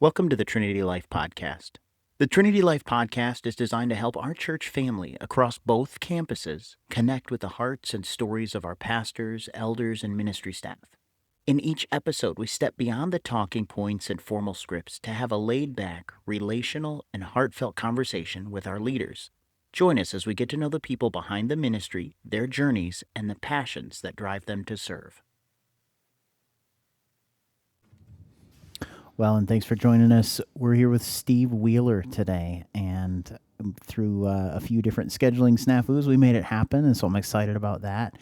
Welcome to the Trinity Life Podcast. The Trinity Life Podcast is designed to help our church family across both campuses connect with the hearts and stories of our pastors, elders, and ministry staff. In each episode, we step beyond the talking points and formal scripts to have a laid-back, relational, and heartfelt conversation with our leaders. Join us as we get to know the people behind the ministry, their journeys, and the passions that drive them to serve. Well, and thanks for joining us. We're here with Steve Wheeler today, and through a few different scheduling snafus, we made it happen, and so I'm excited about that.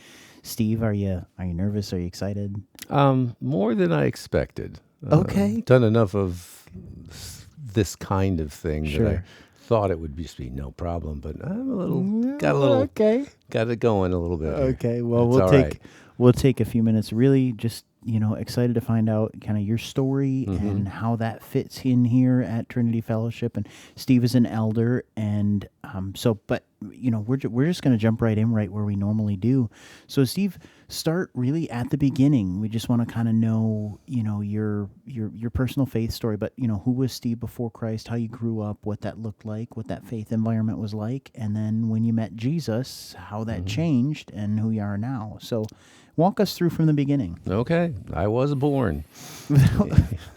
Steve, are you nervous? Are you excited? More than I expected. Okay. Done enough of this kind of thing Sure. that I thought it would just be no problem, but I'm Okay. got it going a little bit. Here. Okay. Well, That's we'll take a few minutes. Really, just excited to find out kind of your story Mm-hmm. and how that fits in here at Trinity Fellowship. And Steve is an elder, and we're just going to jump right in, right where we normally do. So, Steve, start really at the beginning. We just want to kind of know, your personal faith story. But who was Steve before Christ? How you grew up? What that looked like? What that faith environment was like? And then when you met Jesus, how that changed, and who you are now. So, walk us through from the beginning. Okay. I was born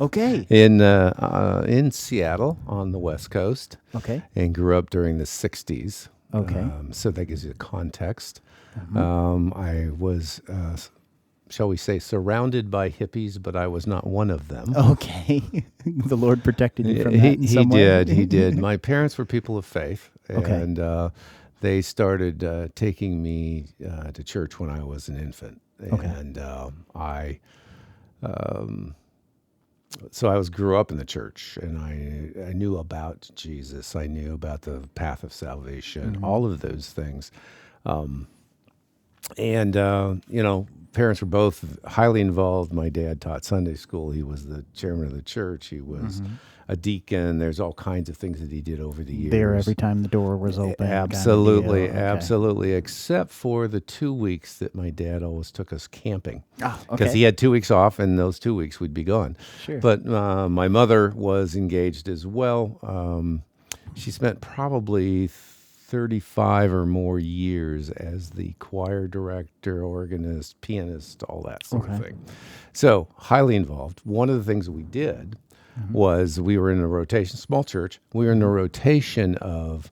Okay. in Seattle on the West Coast Okay. and grew up during the 60s. Okay. So that gives you context. Uh-huh. I was, shall we say, surrounded by hippies, but I was not one of them. Okay. The Lord protected you from that in He some way? did. He did. My parents were people of faith, Okay. and they started taking me to church when I was an infant. Okay. And so I grew up in the church, and I knew about Jesus. I knew about the path of salvation, all of those things. Parents were both highly involved. My dad taught Sunday school. He was the chairman of the church. He was a deacon. There's all kinds of things that he did over the years. There every time the door was open. kind of Absolutely, deal. Okay. absolutely. Except for the 2 weeks that my dad always took us camping. Ah, Because okay. he had 2 weeks off, and those 2 weeks we'd be gone. Sure. But my mother was engaged as well. She spent probably 35 or more years as the choir director, organist, pianist, all that sort of Okay. thing. So highly involved. One of the things we did was we were in a rotation, small church. We were in a rotation of,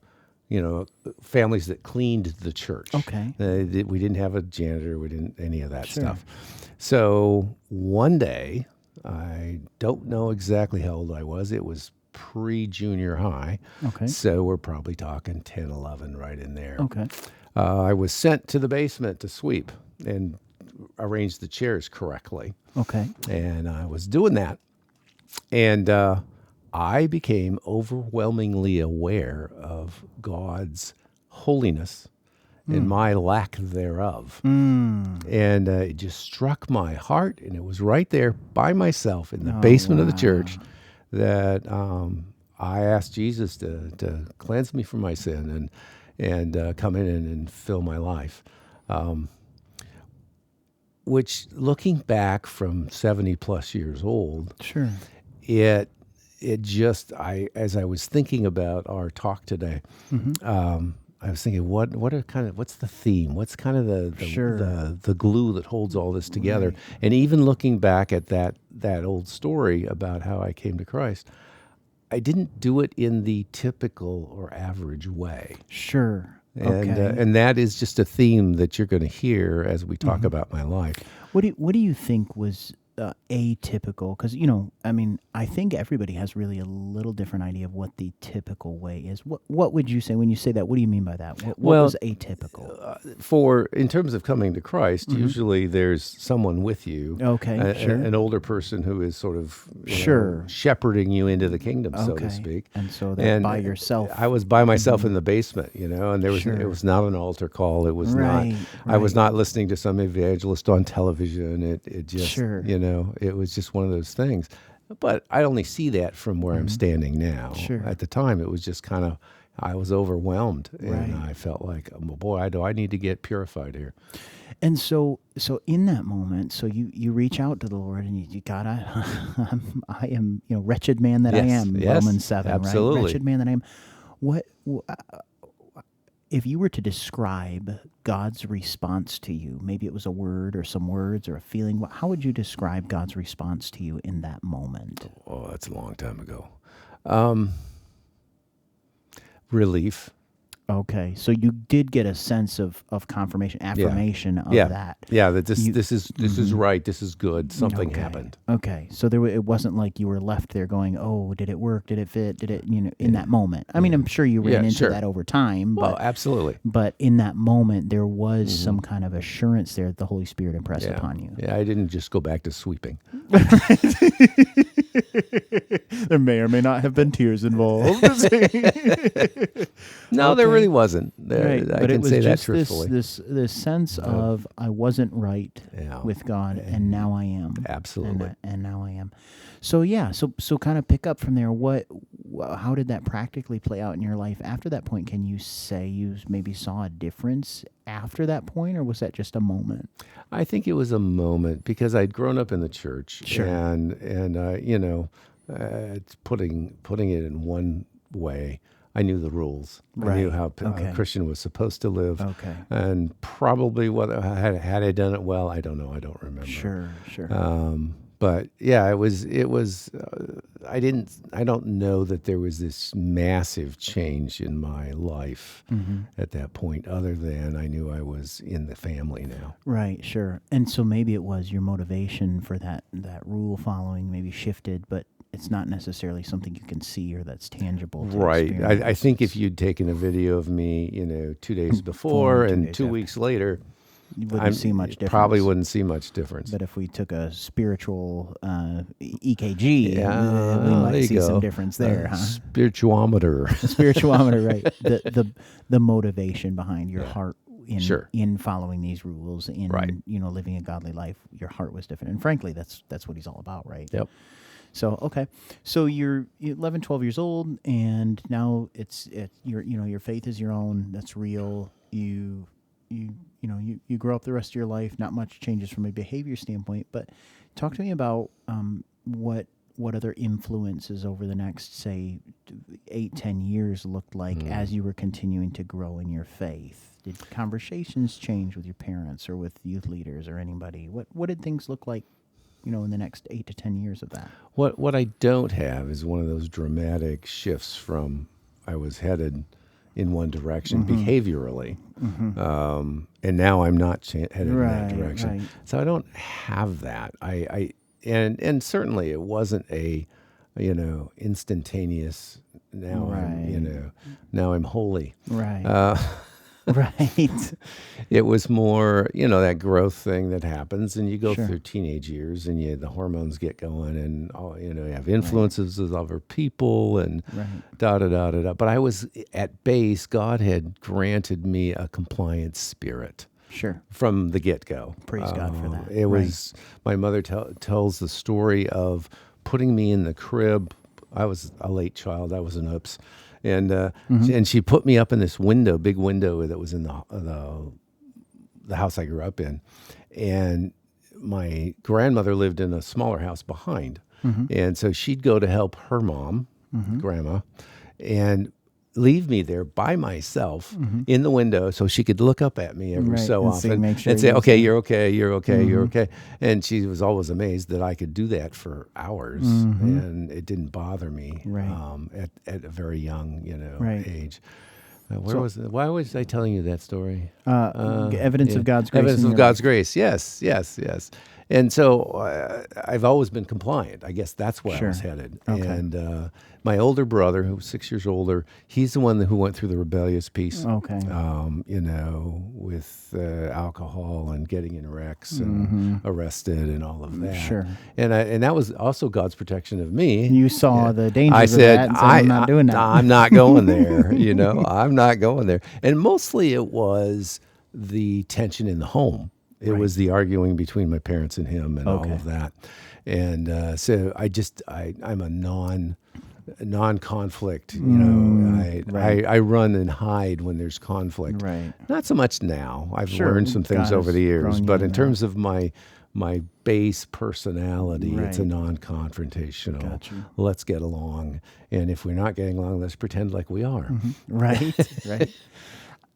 families that cleaned the church. Okay. We didn't have a janitor. We didn't any of that Sure. stuff. So one day, I don't know exactly how old I was. It was pre-junior high. Okay. So we're probably talking 10, 11 right in there. Okay. I was sent to the basement to sweep and arrange the chairs correctly. Okay. And I was doing that. And I became overwhelmingly aware of God's holiness and my lack thereof. And it just struck my heart, and it was right there by myself in the basement of the church that I asked Jesus to cleanse me from my sin and come in and fill my life. Which, looking back from 70 plus years old, Sure. it just as I was thinking about our talk today, I was thinking, what's the theme? What's kind of the glue that holds all this together? And even looking back at that old story about how I came to Christ, I didn't do it in the typical or average way. Sure. And Okay. and that is just a theme that you're going to hear as we talk about my life. What do you think was atypical? Because I think everybody has really a little different idea of what the typical way is. What would you say when you say that? What do you mean by that? What Well, was atypical? In terms of coming to Christ, usually there's someone with you. Okay, sure. An older person who is sort of Sure. shepherding you into the kingdom, so Okay. to speak. And so that by yourself. I was by myself in the basement, and there was Sure. it was not an altar call. It was Right, not. I was right. not listening to some evangelist on television. It just Sure. it was just one of those things. But I only see that from where I'm standing now. Sure. At the time, it was just kind of I was overwhelmed, and Right. I felt like, oh, boy, do I need to get purified here. And so in that moment, so you reach out to the Lord and you gotta, I am, wretched man that I Yes, am, yes, Romans 7, absolutely. right? Wretched man that I am. What, if you were to describe God's response to you, maybe it was a word or some words or a feeling, how would you describe God's response to you in that moment? Oh, that's a long time ago. Relief. Okay, so you did get a sense of confirmation, affirmation of Yeah. that. Yeah, that this You- this is right. This is good. Something Okay. happened. Okay, so it wasn't like you were left there going, "Oh, did it work? Did it fit? Did it?" In that moment. I mean, I'm sure you ran into sure. that over time, Well, but absolutely. in that moment, there was some kind of assurance there that the Holy Spirit impressed Yeah. upon you. Yeah, I didn't just go back to sweeping. There may or may not have been tears involved. No, there Okay. really wasn't. Right, I but can it was say that just truthfully. this sense of I wasn't right Yeah. with God, and now I am. Absolutely. And now I am. So yeah, so kind of pick up from there. How did that practically play out in your life after that point? Can you say you maybe saw a difference after that point, or was that just a moment? I think it was a moment because I'd grown up in the church, Sure. and it's putting it in one way. I knew the rules. I knew Right. how Okay. a Christian was supposed to live. Okay. And probably what had I done it well, I don't know. I don't remember. Sure. But yeah, it was. I don't know that there was this massive change in my life at that point, other than I knew I was in the family now. Right, sure. And so maybe it was your motivation for that rule following maybe shifted, but it's not necessarily something you can see or that's tangible. To Right. experience. I think if you'd taken a video of me, 2 days before and 2 and days 2 after. weeks later, You wouldn't see much difference. Probably wouldn't see much difference. But if we took a spiritual EKG, Yeah, we might there you see some go. difference there, huh? Spirituometer. The spirituometer, right? The motivation behind your heart in Sure. in following these rules, in Right. living a godly life. Your heart was different, and frankly, that's what he's all about, right? Yep. So okay, so you're 11, 12 years old, and now it's your faith is your own. That's real. You grow up the rest of your life. Not much changes from a behavior standpoint, but talk to me about what other influences over the next, say, 8, 10 years looked like as you were continuing to grow in your faith. Did conversations change with your parents or with youth leaders or anybody? What did things look like, in the next 8 to 10 years of that? What I don't have is one of those dramatic shifts from I was headed in one direction behaviorally, and now I'm not headed in that direction. Right. So I don't have that. And certainly it wasn't a instantaneous. Now now I'm holy. Right. Right. It was more, that growth thing that happens, and you go Sure. through teenage years, and the hormones get going, and you have influences of other people, and Right. da da da da da. But I was at base. God had granted me a compliant spirit Sure. from the get go. Praise God for that. It was my mother tells the story of putting me in the crib. I was a late child. I was an oops. And she put me up in this big window that was in the house I grew up in, and my grandmother lived in a smaller house behind, and so she'd go to help her mom, grandma, and leave me there by myself in the window so she could look up at me every Right, so and see- often make sure and say, you was okay, there. you're okay, you're okay, you're okay. And she was always amazed that I could do that for hours, and it didn't bother me Right. at a very young, Right. age. Why was I telling you that story? Evidence of God's grace. Evidence in of your God's life. grace. Yes. And so I've always been compliant. I guess that's where I was Sure. headed. Okay. And my older brother, who was 6 years older, he's the one who went through the rebellious piece. Okay. With alcohol and getting in wrecks and arrested and all of that. Sure. And that was also God's protection of me. You saw the dangers I of said, that and said, I'm not doing that. I'm not going there. I'm not going there. And mostly it was the tension in the home. It was the arguing between my parents and him and all of that. And so I'm a non-conflict. I run and hide when there's conflict. Right. Not so much now. I've Sure, learned some things God over has the years, grown you but in in that. terms of my base personality, it's a Right. non-confrontational. Gotcha. Let's get along, and if we're not getting along, let's pretend like we are. Right. Right.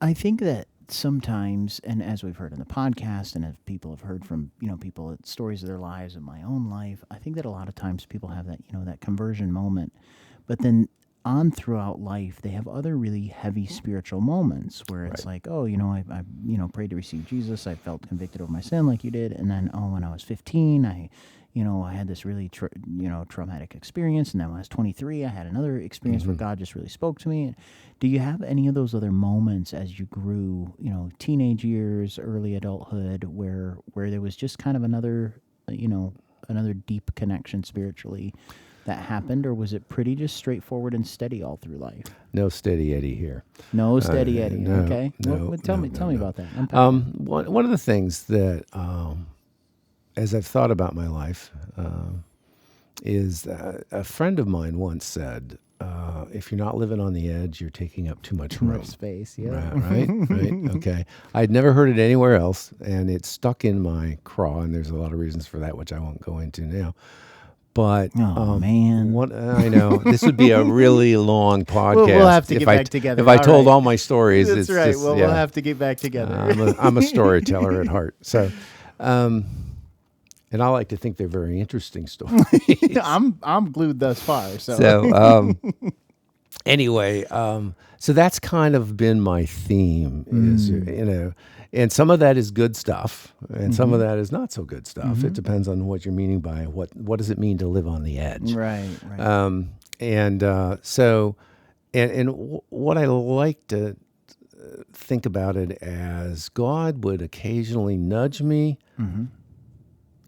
I think that sometimes, and as we've heard in the podcast, and as people have heard from people, stories of their lives and my own life, I think that a lot of times people have that that conversion moment, but then on throughout life they have other really heavy spiritual moments where it's like, oh, I prayed to receive Jesus, I felt convicted of my sin like you did, and then when I was 15, I had this really traumatic experience, and then when I was 23, I had another experience where God just really spoke to me. Do you have any of those other moments as you grew, teenage years, early adulthood, where there was just kind of another deep connection spiritually that happened, or was it pretty just straightforward and steady all through life? No steady Eddie here. No steady Eddie. no, Okay. no, Tell no, me no. about that. Unpack that. One of the things that, as I've thought about my life, is a friend of mine once said, if you're not living on the edge, you're taking up too much room. Much space. Yeah. Right. Okay. I'd never heard it anywhere else, and it stuck in my craw, and there's a lot of reasons for that, which I won't go into now. But Oh, man. what I know, this would be a really long podcast. We'll have to if get I, back together. If I All told right. all my stories, That's it's right. just, Well, yeah. we'll have to get back together. I'm a storyteller at heart. So, and I like to think they're very interesting stories. I'm glued thus far. So, anyway, so that's kind of been my theme is, and some of that is good stuff and some of that is not so good stuff. It depends on what you're meaning by what does it mean to live on the edge. Right. What I like to think about it as, God would occasionally nudge me,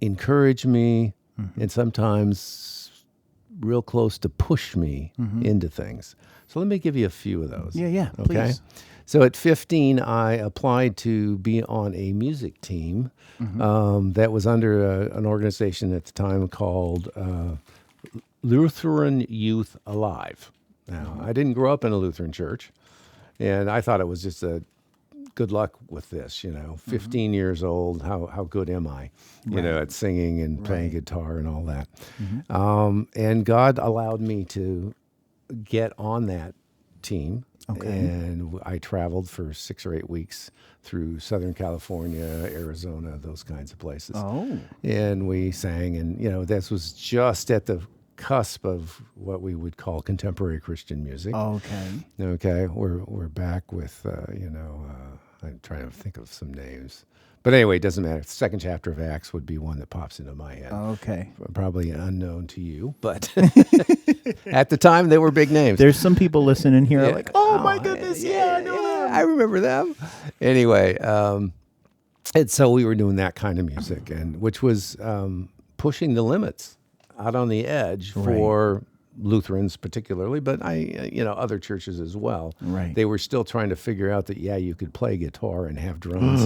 encourage me, and sometimes real close to push me into things. So let me give you a few of those. Yeah. Okay. Please. So at 15, I applied to be on a music team that was under an organization at the time called Lutheran Youth Alive. Now, I didn't grow up in a Lutheran church, and I thought it was just a good luck with this, 15 years old, how good am I, at singing and playing guitar and all that. And God allowed me to get on that team. Okay. And I traveled for 6 or 8 weeks through Southern California, Arizona, those kinds of places. Oh. And we sang, and this was just at the cusp of what we would call contemporary Christian music. Okay. Okay, we're back with I'm trying to think of some names, but anyway, it doesn't matter. The second chapter of Acts would be one that pops into my head. Okay. Probably unknown to you, but at the time they were big names. There's some people listening here like, oh my goodness, I know yeah, them. I remember them. Anyway, and so we were doing that kind of music, and which was pushing the limits out on the edge for Lutherans particularly, but other churches as well. Right. They were still trying to figure out that, you could play guitar and have drums.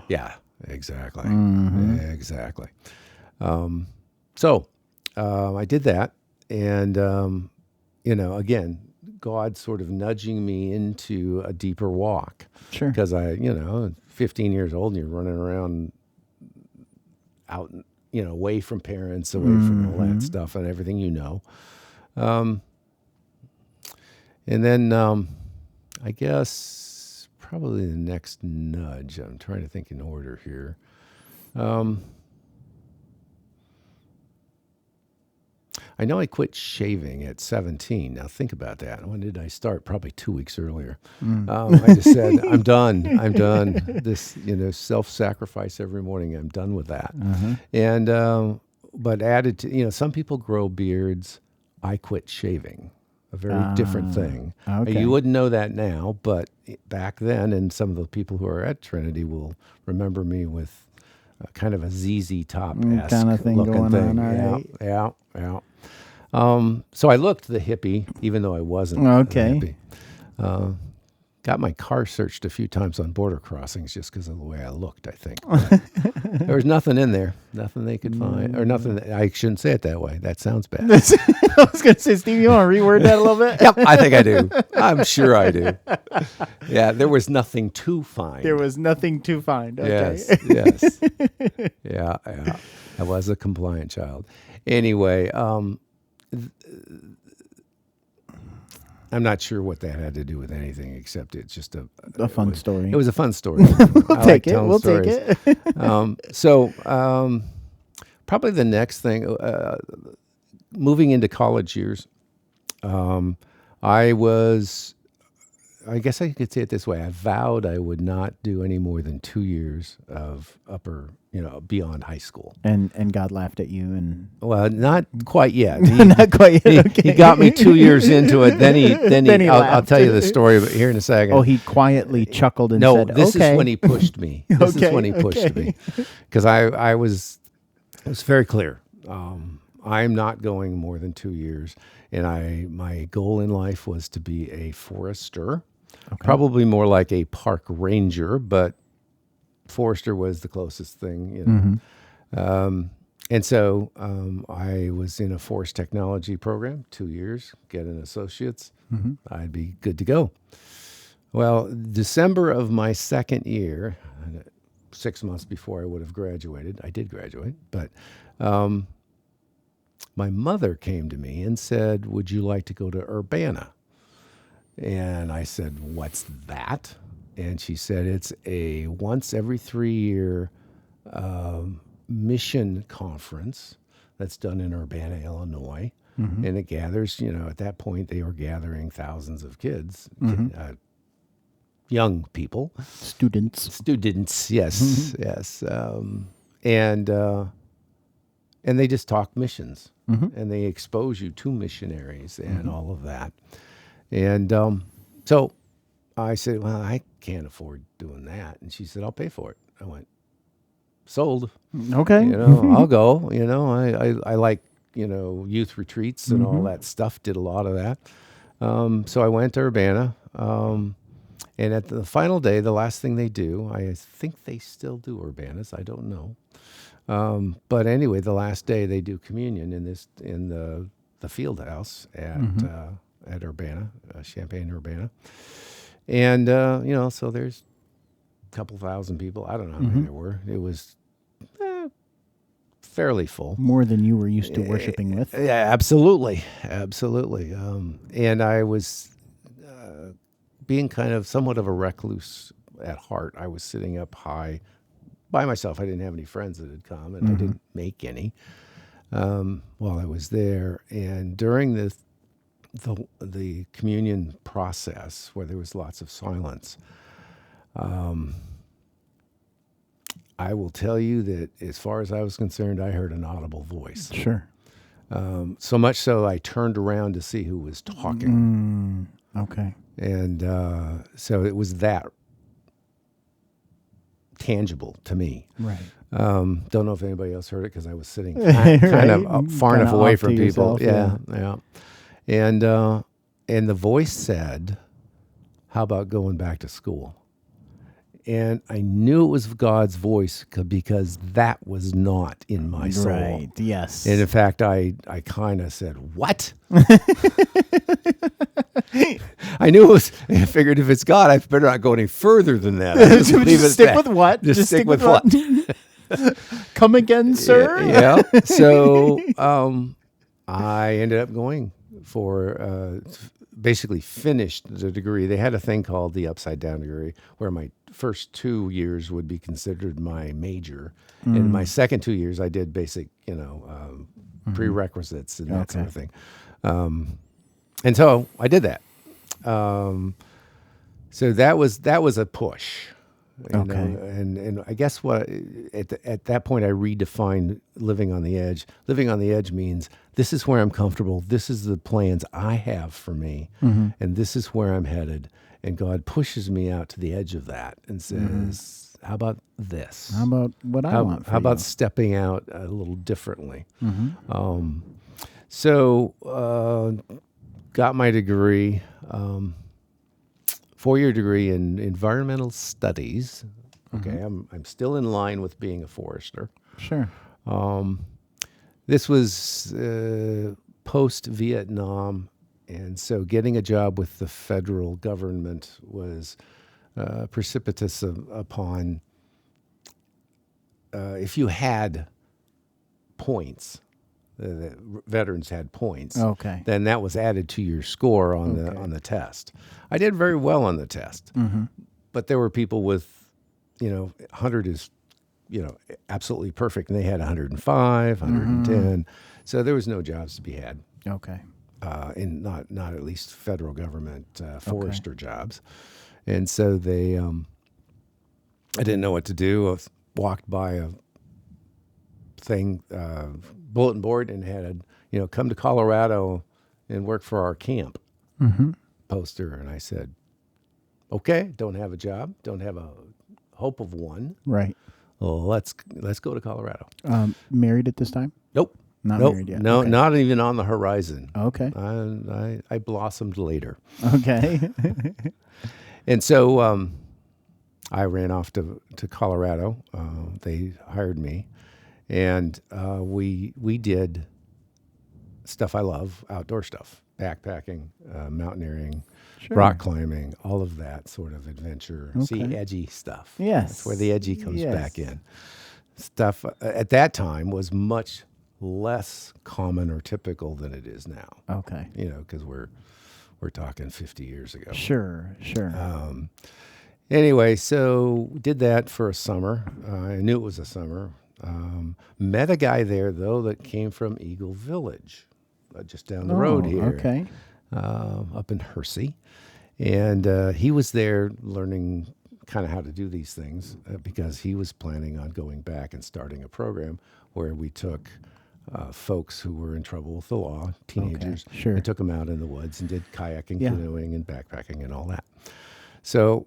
Yeah, exactly. Exactly. So I did that, and, again, God sort of nudging me into a deeper walk. Sure. Because 15 years old, and you're running around out, away from parents, away from all that stuff and everything and then I guess probably the next nudge, I'm trying to think in order here. I know I quit shaving at 17. Now think about that. When did I start? Probably 2 weeks earlier. I just said, I'm done. I'm done. This, self-sacrifice every morning. I'm done with that. And, but added to, some people grow beards. I quit shaving. A very different thing. Okay. You wouldn't know that now, but back then, and some of the people who are at Trinity will remember me with kind of a ZZ Top-esque kind of thing looking going thing. on. All right. Yeah. So I looked the hippie, even though I wasn't Okay. a hippie. got my car searched a few times on border crossings just because of the way I looked, I think. But there was nothing in there, nothing they could find, or nothing. I shouldn't say it that way. That sounds bad. I was going to say, Steve, you want to reword that a little bit? Yep, I think I do. I'm sure I do. Yeah, there was nothing to find. There was nothing to find. Okay. Yes. Yeah. I was a compliant child. Anyway, I'm not sure what that had to do with anything, except it's just a fun story. It was a fun story. We'll take it. We'll take it. Probably the next thing, moving into college years, I guess I could say it this way. I vowed I would not do any more than 2 years of beyond high school. And God laughed at you and Well, not quite yet. not quite yet. Okay. He got me 2 years into it. Then he I'll laughed. tell you the story here in a second. Oh, he quietly chuckled and No, said, this okay. is when he pushed me. This is when he pushed me. Because it was very clear. I'm not going more than 2 years. And my goal in life was to be a forester. Okay. Probably more like a park ranger, but forester was the closest thing, and so I was in a forest technology program, 2 years, get an associate's. I'd be good to go. Well, December of my second year, 6 months before I would have graduated, I did graduate, but my mother came to me and said, "Would you like to go to Urbana?" And I said, "What's that?" And she said, "It's a once every 3 year mission conference that's done in Urbana, Illinois." And it gathers, at that point they were gathering thousands of kids, young people. Students, yes, yes. And they just talk missions, and they expose you to missionaries and all of that. And so I said, "Well, I can't afford doing that." And she said, "I'll pay for it." I went, "Sold." Okay. I'll go. I like, youth retreats and all that stuff. Did a lot of that. So I went to Urbana. And at the final day, the last thing they do, I think they still do Urbanas. I don't know. But anyway, the last day they do communion in the field house at Urbana, Champaign-Urbana. And, so there's a couple thousand people. I don't know how many there were. It was fairly full. More than you were used to worshiping with. Yeah, absolutely. Absolutely. And I was being kind of somewhat of a recluse at heart. I was sitting up high by myself. I didn't have any friends that had come, and I didn't make any while I was there. And during the communion process, where there was lots of silence, I will tell you that as far as I was concerned, I heard an audible voice. Sure. So much so I turned around to see who was talking. Okay. And so it was that tangible to me. Right. Don't know if anybody else heard it because I was sitting kind of far enough away from people. Yourself, yeah. And the voice said, "How about going back to school?" And I knew it was God's voice because that was not in my soul. Right, yes. And in fact, I kind of said, "What?" I knew it was, I figured if it's God, I better not go any further than that. Just stick with what? Just stick with what? Come again, sir? Yeah. So I ended up going for basically finished the degree. They had a thing called the upside down degree where my first 2 years would be considered my major. And my second 2 years, I did basic, prerequisites and that sort of thing. And so I did that. So that was a push. Okay. And I guess at that point I redefined living on the edge. Living on the edge means this is where I'm comfortable. This is the plans I have for me, and this is where I'm headed. And God pushes me out to the edge of that and says, "How about this? How about what I want for How about you?" stepping out a little differently?" So got my degree. 4-year degree in environmental studies. Okay, I'm still in line with being a forester. Sure. This was post-Vietnam, and so getting a job with the federal government was precipitous upon if you had points. The veterans had points. Okay. Then that was added to your score on the test. I did very well on the test, but there were people with, 100 is, absolutely perfect, and they had 105, 110. So there was no jobs to be had. Okay. In not at least federal government forester jobs, and so they, I didn't know what to do. I walked by a thing, bulletin board, and had come to Colorado and work for our camp poster, and I said, okay, don't have a job, don't have a hope of one. Right. Well, let's go to Colorado. Married at this time? Nope. Not Nope. married yet. No, Okay. not even on the horizon. Okay. I blossomed later. Okay. And so I ran off to Colorado. They hired me, and we did stuff I love, outdoor stuff, backpacking, mountaineering, Sure. rock climbing, all of that sort of adventure. See, Okay. edgy stuff. Yes. That's where the edgy comes Yes. back in. Stuff at that time was much less common or typical than it is now. Okay. Because we're talking 50 years ago. Sure. Anyway, so did that for a summer. I knew it was a summer. Met a guy there, though, that came from Eagle Village, just down the road here. Okay. Up in Hersey. And he was there learning kind of how to do these things because he was planning on going back and starting a program where we took folks who were in trouble with the law, teenagers, sure. and took them out in the woods and did kayaking, Yeah. canoeing, and backpacking and all that. So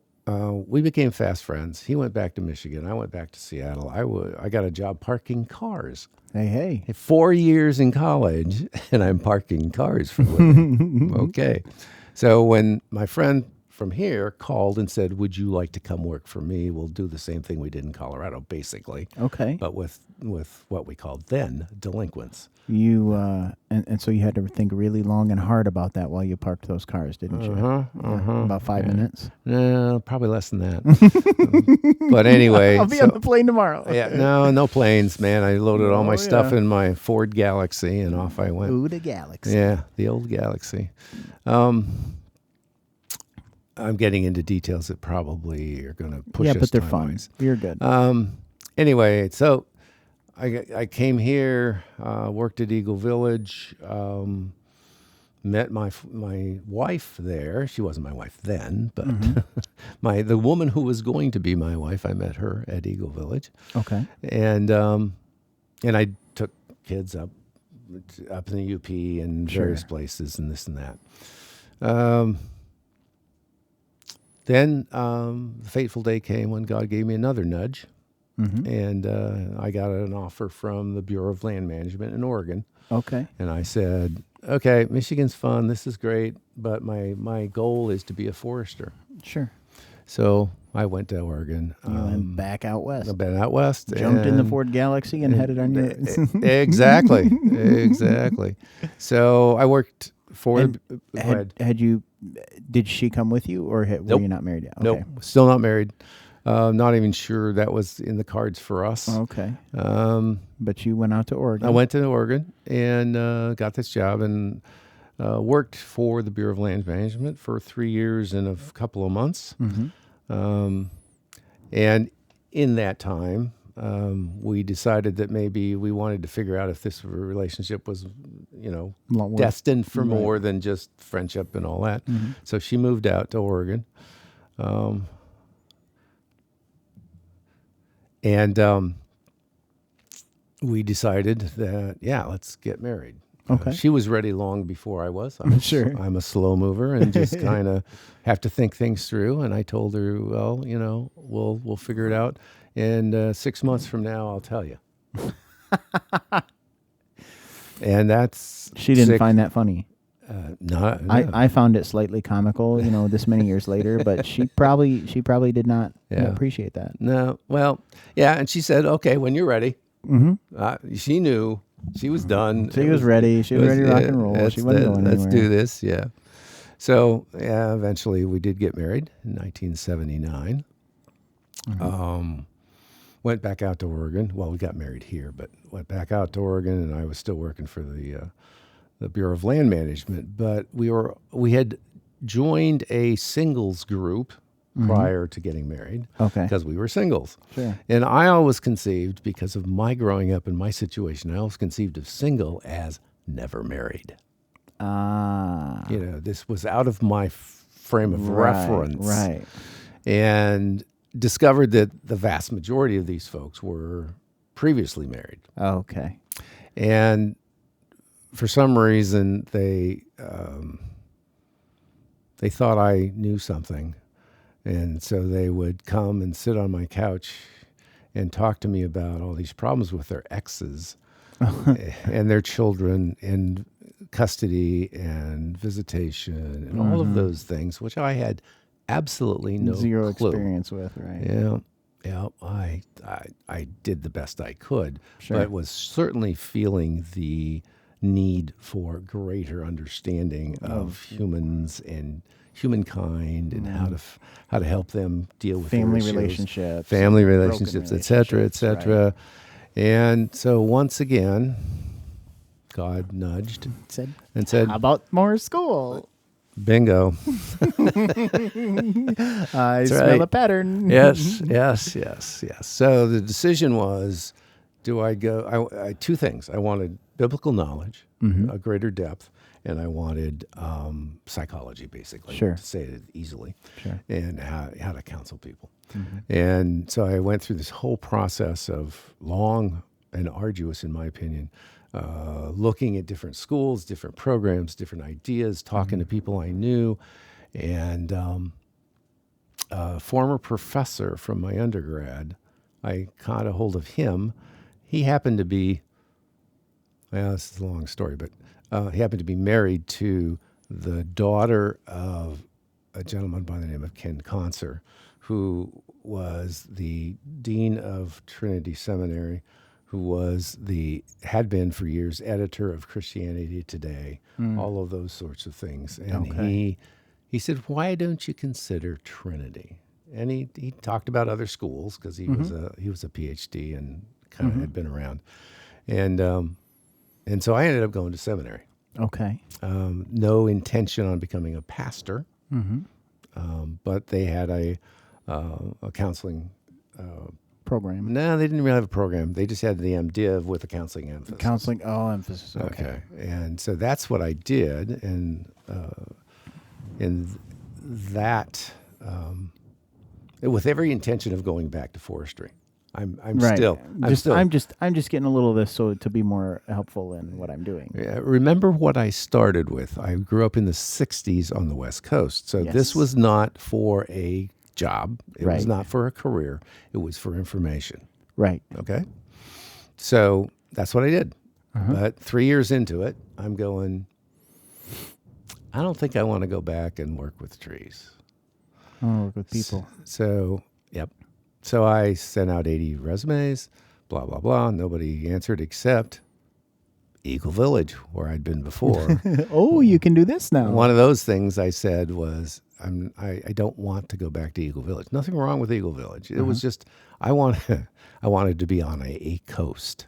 we became fast friends. He went back to Michigan. I went back to Seattle. I got a job parking cars. Hey. 4 years in college, and I'm parking cars for a living. Okay. So when my friend from here called and said, would you like to come work for me? We'll do the same thing we did in Colorado, basically, Okay. but with what we called then delinquents. You and so you had to think really long and hard about that while you parked those cars, didn't you? About 5 minutes. No, probably less than that. But anyway. I'll be on the plane tomorrow. Yeah, no planes, man. I loaded all my stuff yeah. in my Ford Galaxy, and off I went. Ooh, the Galaxy. Yeah, the old Galaxy. I'm getting into details that probably are going to push us. Yeah, but they're fun. time-wise. You're good. Anyway, so I came here, worked at Eagle Village, met my wife there. She wasn't my wife then, but the woman who was going to be my wife, I met her at Eagle Village. Okay. And I took kids up in the UP and various places and this and that. Then the fateful day came when God gave me another nudge, and I got an offer from the Bureau of Land Management in Oregon. Okay. And I said, okay, Michigan's fun, this is great, but my goal is to be a forester. Sure. So I went to Oregon. You went back out west. I've been out west. Jumped in the and- Ford Galaxy and headed on your... Exactly. So I worked for... And go ahead. had you... Did she come with you, or were Nope. you not married yet? Okay. Nope, still not married. Not even sure that was in the cards for us. Okay. But you went out to Oregon. I went to Oregon and got this job and worked for the Bureau of Land Management for 3 years and a couple of months. And in that time, we decided that maybe we wanted to figure out if this relationship was, destined for more than just friendship and all that. So she moved out to Oregon. And we decided that, let's get married. Okay. She was ready long before I was. Sure. I'm a slow mover and just kind of have to think things through. And I told her, well, we'll figure it out. And 6 months from now, I'll tell you. And that's... She didn't find that funny. No. I found it slightly comical, this many years later, but she probably did not Yeah. appreciate that. No. Well, yeah. And she said, okay, when you're ready. Mm-hmm. She knew she was done. She was ready. She was ready to rock and roll. She wasn't going Let's anywhere. do this. Yeah. So, yeah, eventually we did get married in 1979. Went back out to Oregon. Well, we got married here, but went back out to Oregon, and I was still working for the Bureau of Land Management. But we had joined a singles group prior to getting married. Okay. Because we were singles. Sure. And I always conceived, because of my growing up and my situation, I always conceived of single as never married. This was out of my frame of reference. Right. And discovered that the vast majority of these folks were previously married. Okay. And for some reason, they thought I knew something. And so they would come and sit on my couch and talk to me about all these problems with their exes and their children and custody and visitation and all of those things, which I had absolutely no Zero clue. experience with, right? Yeah. I did the best I could, Sure. but was certainly feeling the need for greater understanding of humans and humankind and how to help them deal with Family their issues. relationships, family broken relationships, et cetera, et cetera. right. And so once again, God nudged and said, "How about more school? bingo. I smell right. a pattern." Yes. So the decision was, do I go? I two things. I wanted biblical knowledge, a greater depth, and I wanted psychology, basically, Sure. to say it easily, Sure. and how to counsel people. And so I went through this whole process of long and arduous, in my opinion, looking at different schools, different programs, different ideas, talking to people I knew, and a former professor from my undergrad, I caught a hold of him. He happened to be, well, this is a long story, but he happened to be married to the daughter of a gentleman by the name of Ken Conser, who was the dean of Trinity Seminary, who had been for years editor of Christianity Today, all of those sorts of things. And he said, why don't you consider Trinity? And he talked about other schools because he was a PhD and kind of had been around. And so I ended up going to seminary. Okay. No intention on becoming a pastor, but they had a counseling Program. No, they didn't really have a program. They just had the MDiv with a counseling emphasis. Counseling. Oh, emphasis. Okay. And so that's what I did, and that with every intention of going back to forestry. I'm Right. still. I'm just getting a little of this so to be more helpful in what I'm doing. Remember what I started with. I grew up in the 60s on the West Coast. So Yes. this was not for a job. It was Right. not for a career. It was for information. Right. Okay. So that's what I did. But 3 years into it, I'm going, I don't think I want to go back and work with trees. Oh, work with people. So, yep. So I sent out 80 resumes, blah, blah, blah. Nobody answered except Eagle Village, where I'd been before. Oh, you can do this now. One of those things I said was, I don't want to go back to Eagle Village. Nothing wrong with Eagle Village. It was just, I wanted to be on a coast.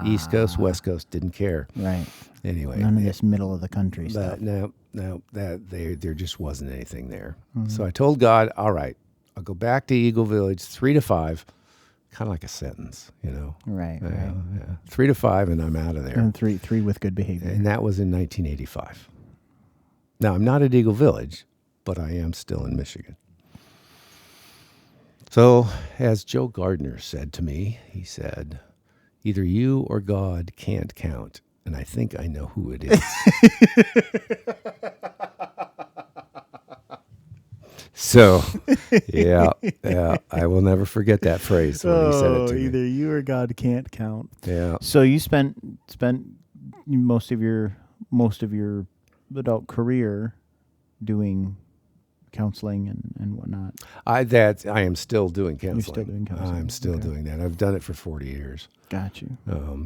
East Coast, West Coast, didn't care. Right. Anyway. None of this middle of the country stuff. But no, there just wasn't anything there. So I told God, all right, I'll go back to Eagle Village, 3 to 5, kind of like a sentence, Right. Yeah. 3 to 5, and I'm out of there. And three with good behavior. And that was in 1985. Now, I'm not at Eagle Village, but I am still in Michigan. So, as Joe Gardner said to me, he said, either you or God can't count, and I think I know who it is. So, yeah, I will never forget that phrase when he said it to me. Either you or God can't count. Yeah. So you spent most of your adult career doing counseling and whatnot. I am still doing counseling. You're still doing counseling. I'm still doing that. I've done it for 40 years. Got you.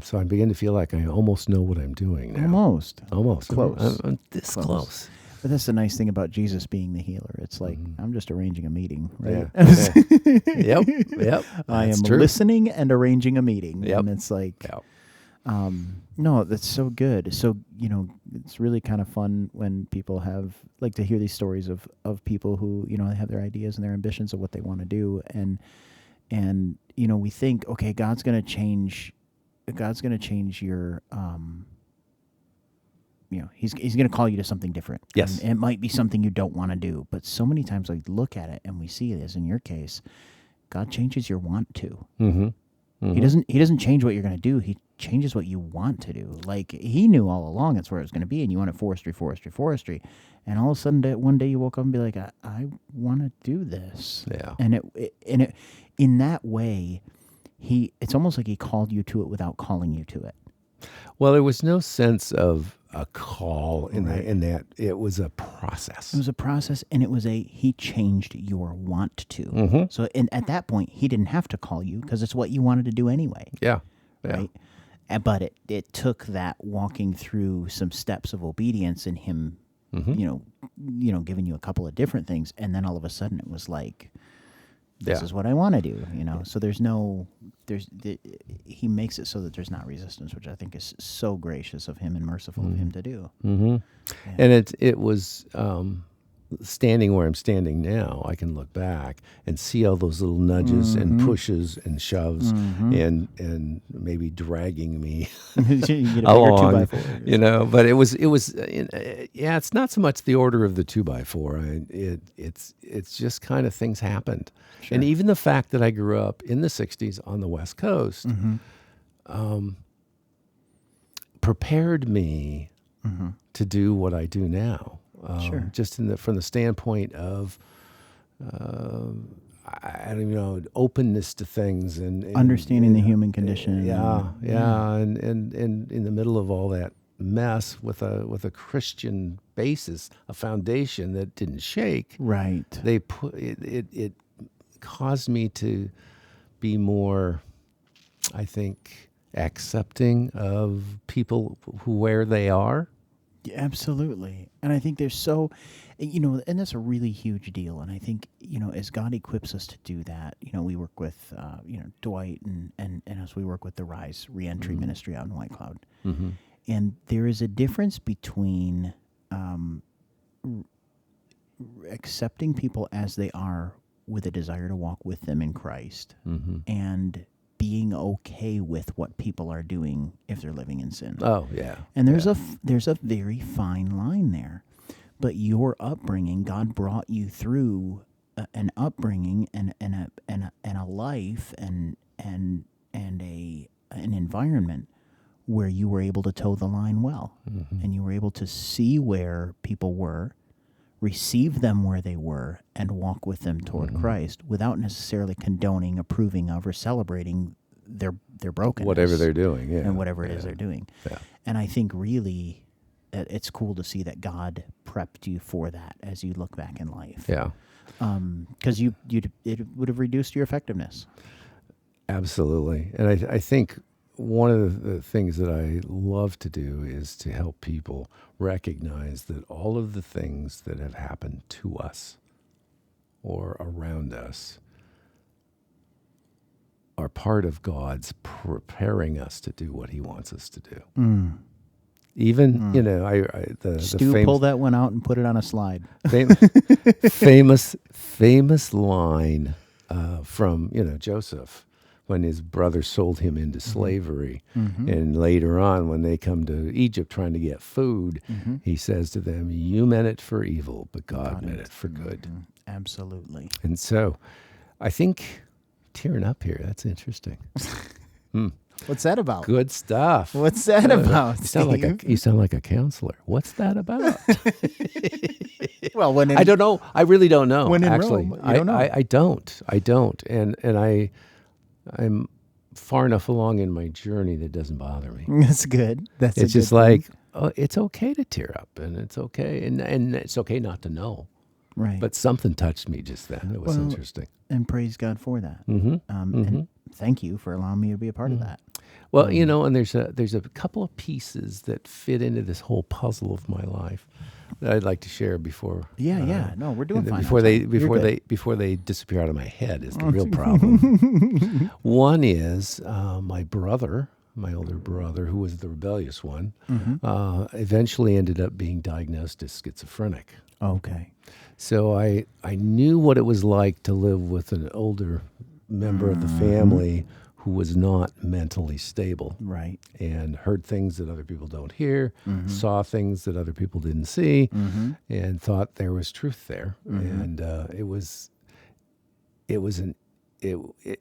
So I'm beginning to feel like I almost know what I'm doing now. Almost. Close. I'm this close. But that's the nice thing about Jesus being the healer. It's like, I'm just arranging a meeting, right? Yeah. Yep. I am That's true. listening and arranging a meeting. Yep. And it's like, Yep. no, that's so good. So, it's really kind of fun when people like to hear these stories of people who, they have their ideas and their ambitions of what they want to do. And we think, okay, God's going to change your, he's going to call you to something different. Yes. And it might be something you don't want to do. But so many times I look at it and we see it as in your case, God changes your want to. Mm-hmm. Mm-hmm. He doesn't change what you're going to do. He changes what you want to do. Like, he knew all along that's where it was going to be, and you wanted forestry. And all of a sudden, one day you woke up and be like, I want to do this. Yeah. And it in that way, it's almost like he called you to it without calling you to it. Well, there was no sense of a call in Right. that. It was a process. It was a process, and it was he changed your want to. Mm-hmm. So, at that point, he didn't have to call you because it's what you wanted to do anyway. Yeah. Yeah. Right? But it took that walking through some steps of obedience and him, Mm-hmm. giving you a couple of different things, and then all of a sudden it was like, this Yeah. is what I want to do. So he makes it so that there's not resistance, which I think is so gracious of him and merciful of him to do. Mm-hmm. Yeah. And it was standing where I'm standing now. I can look back and see all those little nudges and pushes and shoves and maybe dragging me You get a bigger along. 2x4. But it was it's not so much the order of the 2x4. It's just kind of things happened. Sure. And even the fact that I grew up in the 60s on the West Coast prepared me to do what I do now. Sure. Just from the standpoint of, openness to things and Understanding the human condition. Yeah, and in the middle of all that mess with a Christian basis, a foundation that didn't shake. Right. They put it caused me to be more, I think, accepting of people where they are. Yeah, absolutely. And I think there's so, and that's a really huge deal. And I think, as God equips us to do that, we work with, Dwight and as we work with the Rise Reentry Ministry out in White Cloud. Mm-hmm. And there is a difference between accepting people as they are with a desire to walk with them in Christ and being okay with what people are doing if they're living in sin. Oh, yeah. And there's a very fine line there. But your upbringing, God brought you through an upbringing and a life and an environment where you were able to toe the line well, and you were able to see where people were, receive them where they were, and walk with them toward Christ without necessarily condoning, approving of, or celebrating their brokenness. Whatever they're doing, yeah. And whatever it is they're doing. Yeah. And I think really it's cool to see that God prepped you for that as you look back in life. Yeah. Because it would have reduced your effectiveness. Absolutely. And I think one of the things that I love to do is to help people recognize that all of the things that have happened to us or around us are part of God's preparing us to do what He wants us to do. Even, the Stu, famous, pull that one out and put it on a slide. famous line from, Joseph, when his brother sold him into slavery. And later on, when they come to Egypt trying to get food, he says to them, you meant it for evil, but God meant it for good. Absolutely. And so I think, tearing up here, that's interesting. What's that about? Good stuff. What's that about, You sound like a counselor. What's that about? Well, when I don't know. I really don't know. When in actually, Rome, you don't know. I don't. And I'm far enough along in my journey that doesn't bother me. That's good. It's just like, it's okay to tear up, and it's okay, and it's okay not to know. Right. But something touched me just then. It was Well, interesting. And praise God for that. Mm-hmm. And thank you for allowing me to be a part of that. Well, and there's a couple of pieces that fit into this whole puzzle of my life that I'd like to share before. Yeah. No, we're doing fine. Before You're before they disappear out of my head is the real problem. One is my brother, my older brother, who was the rebellious one, eventually ended up being diagnosed as schizophrenic. Okay. So I knew what it was like to live with an older member of the family who was not mentally stable. Right. And heard things that other people don't hear, saw things that other people didn't see, and thought there was truth there. And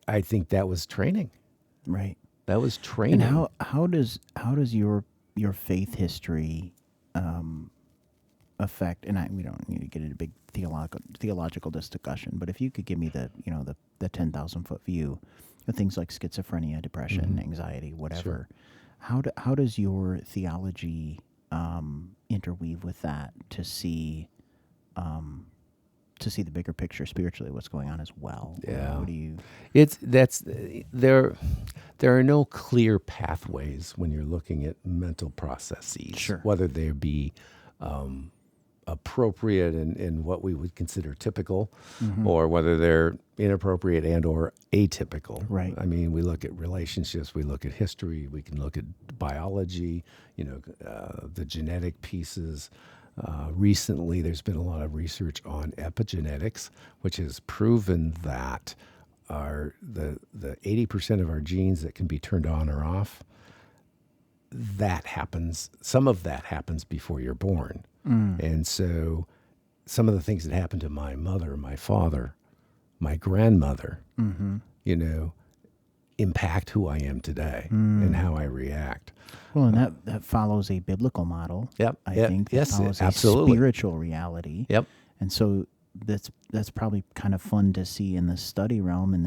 I think that was training. Right. That was training. And how does your faith history affect? And we don't need to get into a big theological discussion, but if you could give me the 10,000-foot view of things like schizophrenia, depression, anxiety, whatever, how does your theology interweave with that to see the bigger picture spiritually, what's going on as well? Yeah. What do you? There are no clear pathways when you're looking at mental processes. Sure. Whether they be appropriate and what we would consider typical, or whether they're inappropriate and or atypical. Right. I mean, we look at relationships, we look at history, we can look at biology, the genetic pieces. Recently, there's been a lot of research on epigenetics, which has proven that the 80% of our genes that can be turned on or off, some of that happens before you're born. And so some of the things that happened to my mother, my father, my grandmother, impact who I am today and how I react. Well, and that follows a biblical model. Yep. I think that follows absolutely. a spiritual reality. Yep. And so that's probably kind of fun to see in the study realm and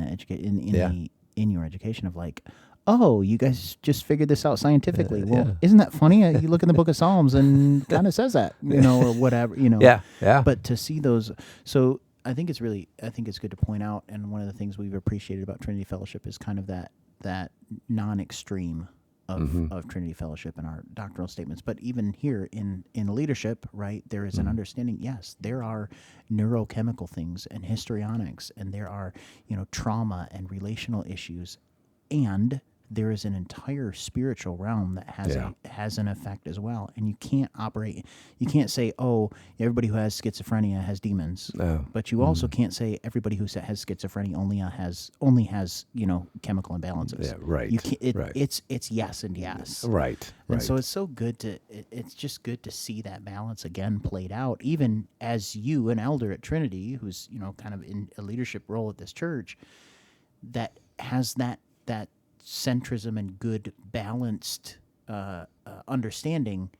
in your education of like, oh, you guys just figured this out scientifically. Well, isn't that funny? You look in the book of Psalms and kind of says that, or whatever, Yeah. But to see those, so I think it's good to point out, and one of the things we've appreciated about Trinity Fellowship is kind of that non-extreme of Trinity Fellowship and our doctrinal statements. But even here in leadership, right, there is an understanding, yes, there are neurochemical things and histrionics, and there are, trauma and relational issues, and there is an entire spiritual realm that has an effect as well. And you can't say, oh, everybody who has schizophrenia has demons. No. But you also can't say everybody who has schizophrenia only has chemical imbalances. Yeah, right. Right. It's yes and yes. Right. And so it's so good it's just good to see that balance again played out, even as you, an elder at Trinity, who's, kind of in a leadership role at this church, that has that centrism and good balanced understanding,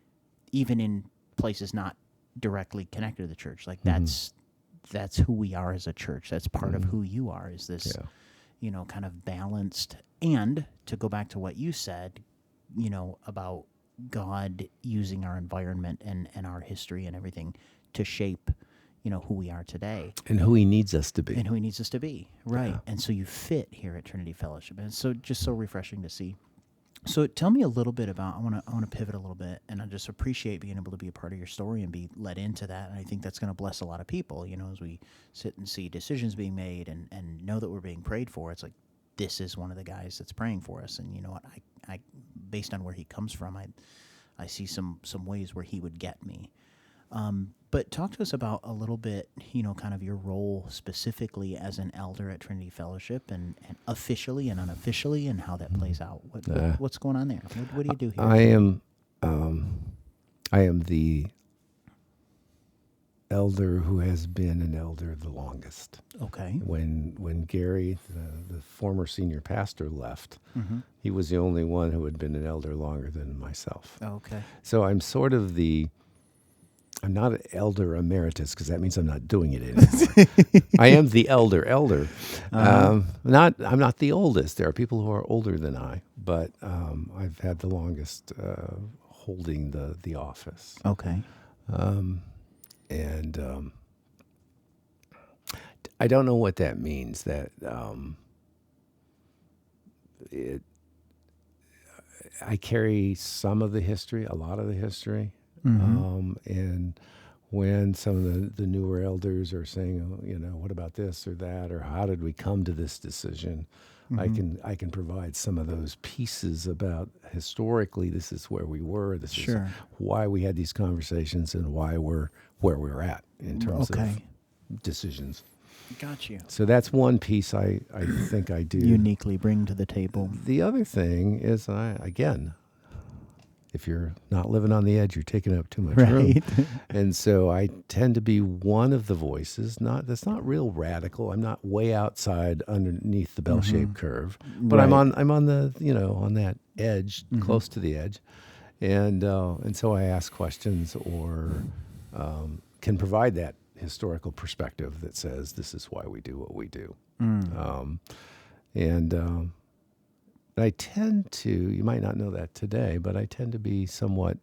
even in places not directly connected to the church. Like that's who we are as a church. That's part of who you are, is this, kind of balanced. And to go back to what you said, about God using our environment and our history and everything to shape who we are today. And who he needs us to be. Right. Yeah. And so you fit here at Trinity Fellowship. And so just so refreshing to see. So tell me a little bit about, I want to pivot a little bit, and I just appreciate being able to be a part of your story and be led into that. And I think that's going to bless a lot of people, as we sit and see decisions being made and know that we're being prayed for. It's like, this is one of the guys that's praying for us. And you know what, I based on where he comes from, I see some ways where he would get me. But talk to us about a little bit, kind of your role specifically as an elder at Trinity Fellowship, and officially and unofficially, and how that plays out. What's going on there? What do you do here? I am the elder who has been an elder the longest. Okay. When Gary, the former senior pastor, left, he was the only one who had been an elder longer than myself. Okay. So I'm sort of I'm not an elder emeritus, because that means I'm not doing it anymore. I am the elder. I'm not the oldest. There are people who are older than I, but I've had the longest holding the office. Okay. And I don't know what that means. That I carry some of the history, a lot of the history, and when some of the newer elders are saying, oh, what about this or that, or how did we come to this decision? I can provide some of those pieces about historically. This is where we were. This is why we had these conversations and why we're where we're at in terms of decisions. Got you. So that's one piece I think I do Uniquely bring to the table. The other thing is, if you're not living on the edge, you're taking up too much room. And so I tend to be one of the voices. That's not real radical. I'm not way outside underneath the bell-shaped curve, but I'm on the on that edge, close to the edge, and so I ask questions or can provide that historical perspective that says this is why we do what we do. I tend to, you might not know that today, but I tend to be somewhat,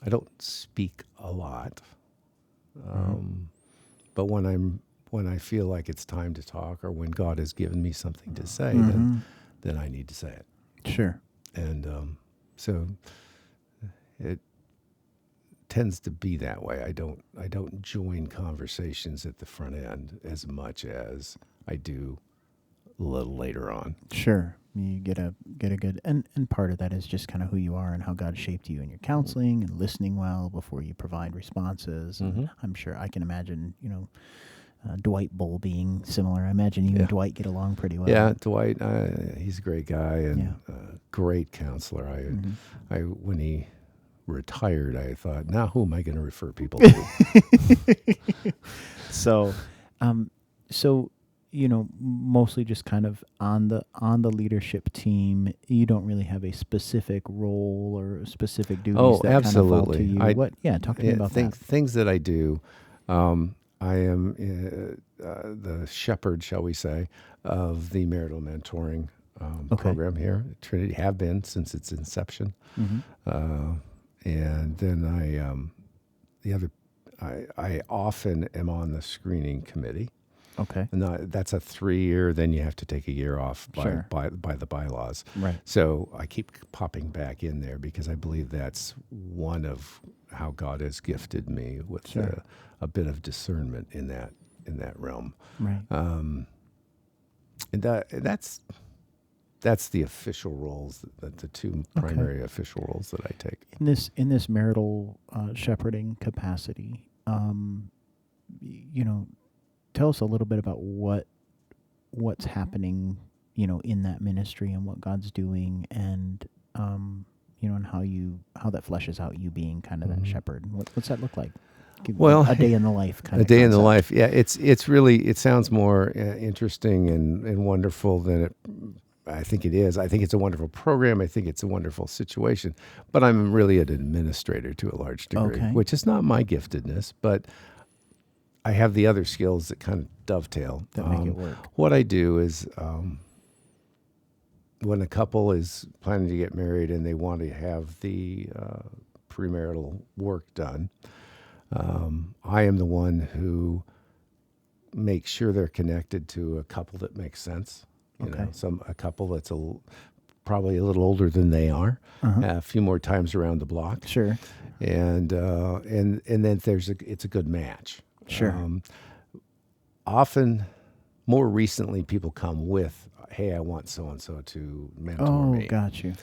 I don't speak a lot. But when I feel like it's time to talk, or when God has given me something to say, then I need to say it. Sure. And so it tends to be that way. I don't join conversations at the front end as much as I do a little later on. Sure. You get a good, and part of that is just kind of who you are and how God shaped you in your counseling and listening well before you provide responses. And I'm sure I can imagine, Dwight Bull being similar. I imagine you and Dwight get along pretty well. Yeah, Dwight, he's a great guy and great counselor. I when he retired, I thought, now who am I going to refer people to? So mostly just kind of on the leadership team, you don't really have a specific role or specific duties that absolutely. kind of fall to you. Talk to me about that. Things that I do. I am the shepherd, shall we say, of the marital mentoring program here at Trinity. Have been since its inception. And then I often am on the screening committee. Okay. And that's a 3-year, then you have to take a year off by the bylaws. Right. So I keep popping back in there because I believe that's one of how God has gifted me with a bit of discernment in that realm. Right. And that's the official roles, the two primary official roles that I take. In this marital shepherding capacity, tell us a little bit about what's happening, in that ministry and what God's doing, and and how that fleshes out you being kind of that shepherd. What's that look like? A day in the life kind of. A day in the life. Yeah, it's really, it sounds more interesting and wonderful than I think it is. I think it's a wonderful program. I think it's a wonderful situation. But I'm really an administrator to a large degree, which is not my giftedness, but I have the other skills that kind of dovetail. That make it work. What I do is when a couple is planning to get married and they want to have the premarital work done, I am the one who makes sure they're connected to a couple that makes sense. A couple that's probably a little older than they are, a few more times around the block. Sure. And then it's a good match. Sure. Often, more recently, people come with, "Hey, I want so and so to mentor me." Oh, got you.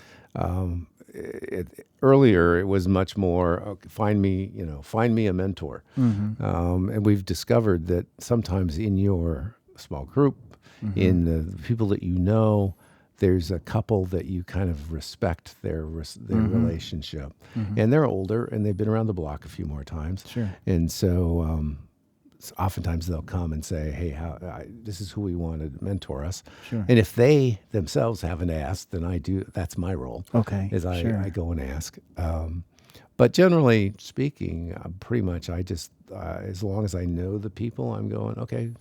Earlier, it was much more find me a mentor, and we've discovered that sometimes in your small group, in the people that there's a couple that you kind of respect their relationship, and they're older and they've been around the block a few more times. Sure. And so oftentimes they'll come and say, "Hey, this is who we want to mentor us." Sure. And if they themselves haven't asked, then I do. That's my role. Okay. I go and ask. But generally speaking, pretty much I just, as long as I know the people, I'm going, okay,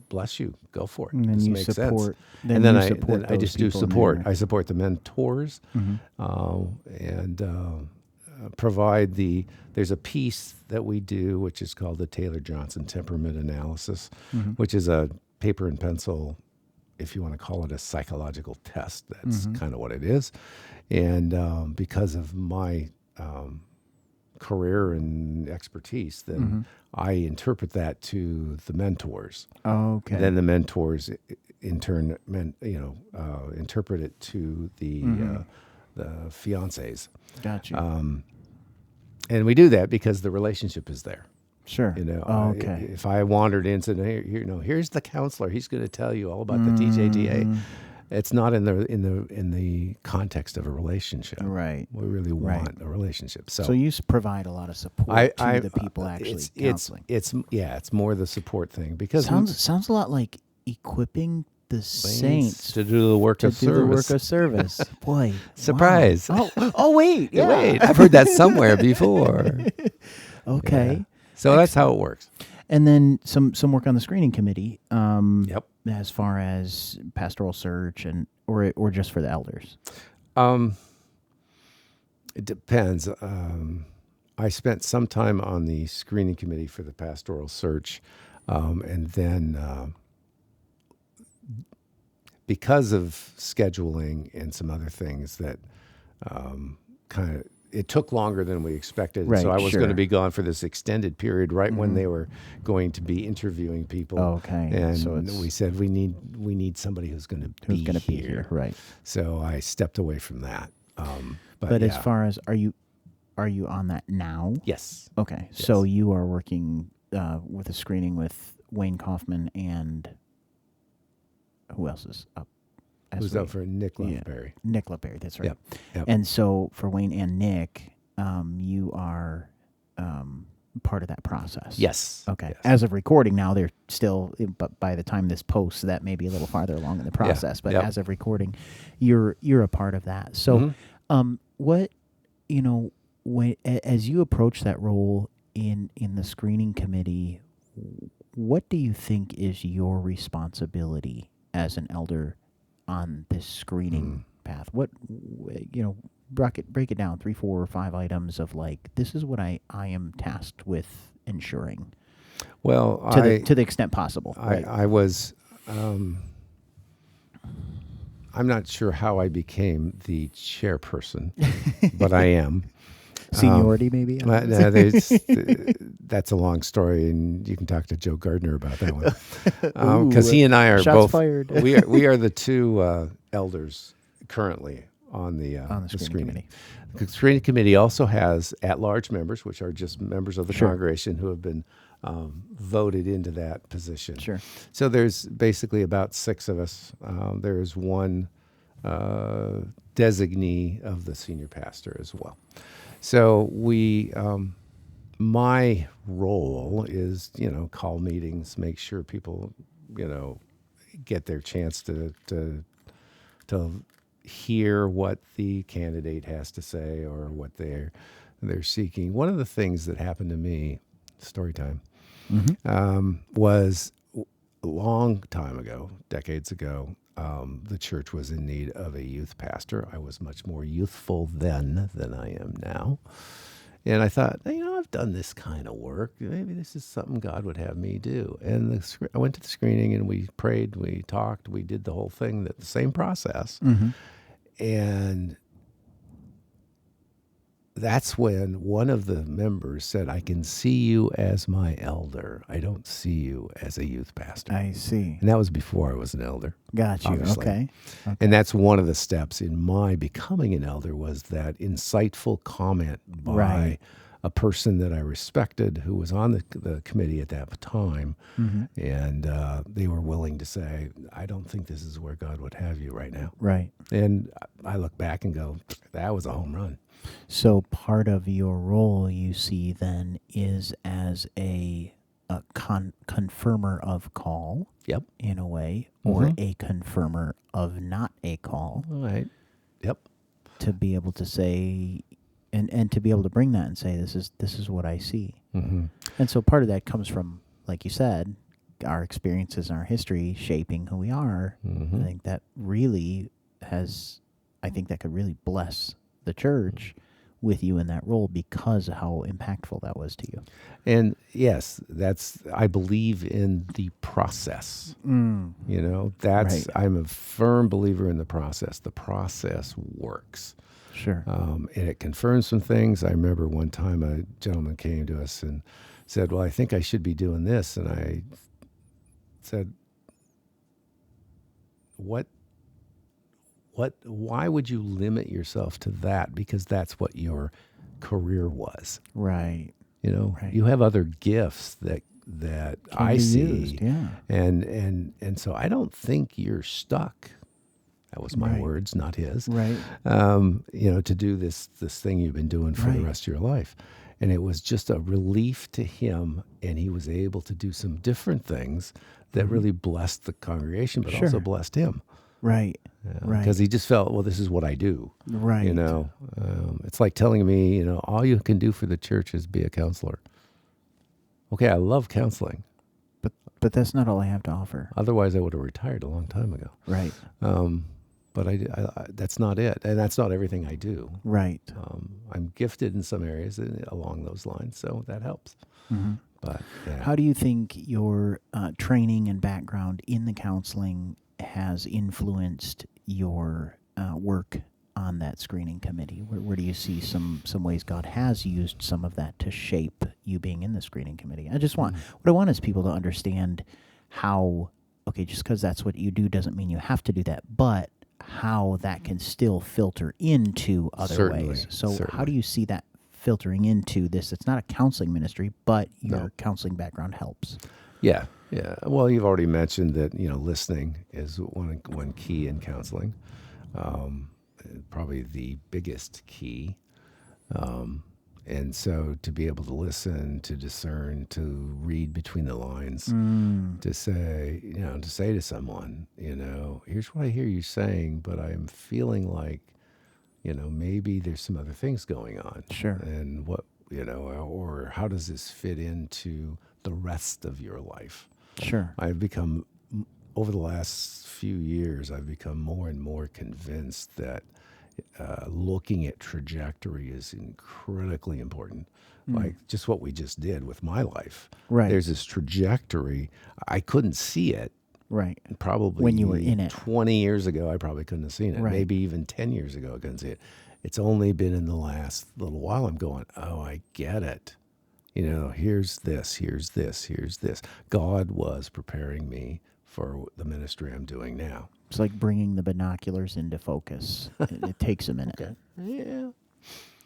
bless you, go for it. And then this you makes support. sense. And then I those just do people in support. there. I support the mentors, provide there's a piece that we do, which is called the Taylor-Johnson Temperament Analysis, which is a paper and pencil, if you want to call it a psychological test. That's kind of what it is. And because of my career and expertise, then I interpret that to the mentors. Okay. And then the mentors, in turn, interpret it to the fiancés. Got you. And we do that because the relationship is there. Sure. Okay. If I wandered in and said, here's the counselor, he's going to tell you all about the TJTA. It's not in the context of a relationship. Right. We really want a relationship. So you provide a lot of support to the people actually counseling. It's more the support thing because sounds a lot like equipping the saints to do the work of service. The work of service. Boy, surprise! Wow. Oh wait, yeah. Wait! I've heard that somewhere before. Okay. Yeah. So that's how it works. And then some work on the screening committee. Yep. As far as pastoral search or just for the elders. It depends. I spent some time on the screening committee for the pastoral search, and then because of scheduling and some other things that it took longer than we expected. Right, so I was sure. going to be gone for this extended period right when they were going to be interviewing people. Okay. And so we said we need somebody who's going to be here. Right. So I stepped away from that. But as far as are you on that now? Yes. Okay. Yes. So you are working with a screening with Wayne Kaufman and who else is up? Who's up for Nick Loveberry? Nick Loveberry, that's right. Yep. And so for Wayne and Nick, you are part of that process. Yes. Okay. Yes. As of recording now, they're still, but by the time this posts, that may be a little farther along in the process. Yeah. But Yep. as of recording, you're a part of that. So, what as you approach that role in the screening committee, what do you think is your responsibility as an elder on this screening path? What break it down 3, 4, or 5 items of like, this is what I am tasked with ensuring. Well, to the extent possible. Right? I was. I'm not sure how I became the chairperson, but I am. Seniority, maybe? That's a long story, and you can talk to Joe Gardner about that one. Because he and I are shots both. Fired. we are the two elders currently on the screening committee. The screening committee also has at-large members, which are just members of the congregation who have been voted into that position. Sure. So there's basically about 6 of us. There's one designee of the senior pastor as well. So my role is, call meetings, make sure people, get their chance to hear what the candidate has to say or what they're seeking. One of the things that happened to me, story time, was a long time ago, decades ago. The church was in need of a youth pastor. I was much more youthful then than I am now. And I thought, I've done this kind of work. Maybe this is something God would have me do. And I went to the screening and we prayed, we talked, we did the whole thing, the same process. And that's when one of the members said, I can see you as my elder. I don't see you as a youth pastor. I see. And that was before I was an elder. Got you. Obviously. Okay. And that's one of the steps in my becoming an elder was that insightful comment by a person that I respected who was on the committee at that time. And they were willing to say, I don't think this is where God would have you right now. Right. And I look back and go, that was a home run. So part of your role, you see, then, is as a confirmer of call, Yep. in a way, or a confirmer of not a call. All right. Yep. To be able to say, and to be able to bring that and say, this is what I see. And so part of that comes from, like you said, our experiences and our history shaping who we are. I think that really could really bless the church with you in that role because of how impactful that was to you. And yes, I believe in the process. You know, Right. I'm a firm believer in the process. The process works. Sure. And it confirms some things. I remember one time a gentleman came to us and said, well, I think I should be doing this. And I said, why would you limit yourself to that? Because that's what your career was. Right. You know, Right. you have other gifts that Can I be see. used, yeah. And so I don't think you're stuck. That was my Right. words, not his. Right. You know, to do this thing you've been doing for the Right. rest of your life. And it was just a relief to him, and he was able to do some different things that really blessed the congregation, but Sure. also blessed him. Right. Right. Because he just felt, well, this is what I do. Right. You know, it's like telling me, you know, all you can do for the church is be a counselor. Okay, I love counseling. But that's not all I have to offer. Otherwise, I would have retired a long time ago. Right. But I that's not it, and that's not everything I do. Right. I'm gifted in some areas along those lines, so that helps. But yeah. How do you think your training and background in the counseling has influenced your work on that screening committee? Where do you see some ways God has used some of that to shape you being in the screening committee? I just want what I want is people to understand how, okay, just because that's what you do doesn't mean you have to do that, but how that can still filter into other Certainly, ways. So how certainly. do you see that filtering into this? It's not a counseling ministry, but your counseling background helps. Yeah. Well, you've already mentioned that, you know, listening is one key in counseling, probably the biggest key. And so to be able to listen, to discern, to read between the lines, to say, you know, to say to someone, you know, here's what I hear you saying, but I'm feeling like, you know, maybe there's some other things going on. Sure. And what, you know, or how does this fit into the rest of your life? Sure. I've become, over the last few years, I've become more and more convinced that looking at trajectory is critically important. Like just what we just did with my life. Right. There's this trajectory. I couldn't see it. Right. Probably When you were in it. 20 years ago, I probably couldn't have seen it. Right. Maybe even 10 years ago, I couldn't see it. It's only been in the last little while I'm going, oh, I get it. You know, here's this, here's this, here's this. God was preparing me for the ministry I'm doing now. It's like bringing the binoculars into focus. It takes a minute. Yeah.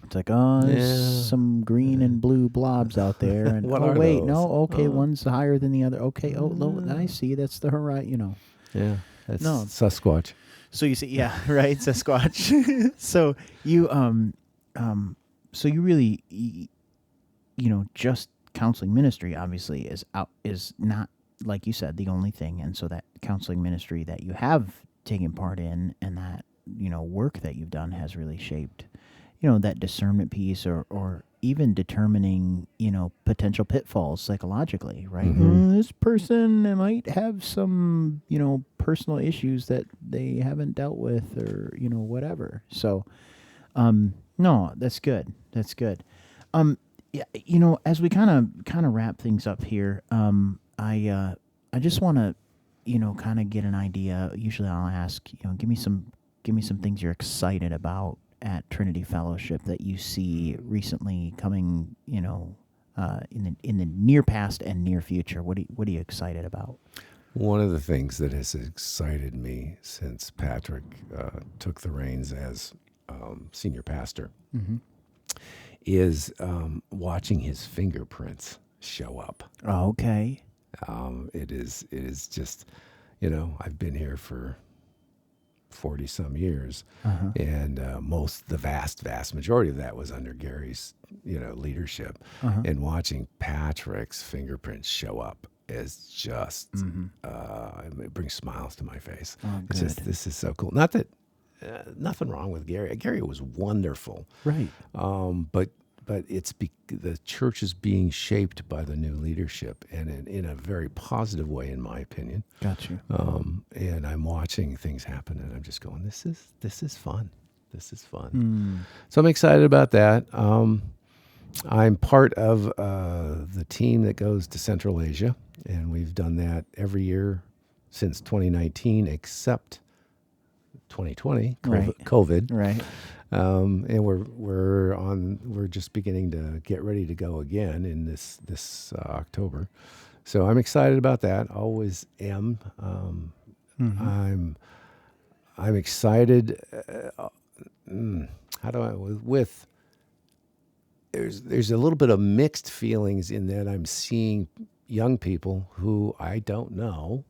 It's like, oh, there's Yeah. some green and blue blobs out there. And What oh, are wait, those? no, okay, one's higher than the other. Okay, I see, that's the horizon, you know. Yeah. That's No. Sasquatch. So you see, yeah, right, Sasquatch. So you, so you really, you know, just counseling ministry obviously is not, like you said, the only thing. And so that counseling ministry that you have taken part in and that, you know, work that you've done has really shaped, you know, that discernment piece or even determining, you know, potential pitfalls psychologically, right? This person might have some, you know, personal issues that they haven't dealt with or, you know, whatever. So, no, that's good. That's good. Yeah, you know, as we kind of wrap things up here, I just want to, you know, kind of get an idea. Usually, I'll ask, you know, give me some things you're excited about at Trinity Fellowship that you see recently coming, you know, in the near past and near future. What are you excited about? One of the things that has excited me since Patrick took the reins as senior pastor is watching his fingerprints show up. Oh, okay. It is just, you know, I've been here for 40 some years, and the vast majority of that was under Gary's, you know, leadership, and watching Patrick's fingerprints show up is just, it brings smiles to my face. Oh, It's just, this is so cool. Not that, nothing wrong with Gary. Gary was wonderful. Right. But it's the church is being shaped by the new leadership, and in a very positive way, in my opinion. Got you. And I'm watching things happen, and I'm just going, this is fun. This is fun. Mm. So I'm excited about that. I'm part of the team that goes to Central Asia, and we've done that every year since 2019, except 2020, Right. COVID. Right. And we're just beginning to get ready to go again in this October. So I'm excited about that. Always am. I'm excited. How do I with there's a little bit of mixed feelings in that I'm seeing young people who I don't know,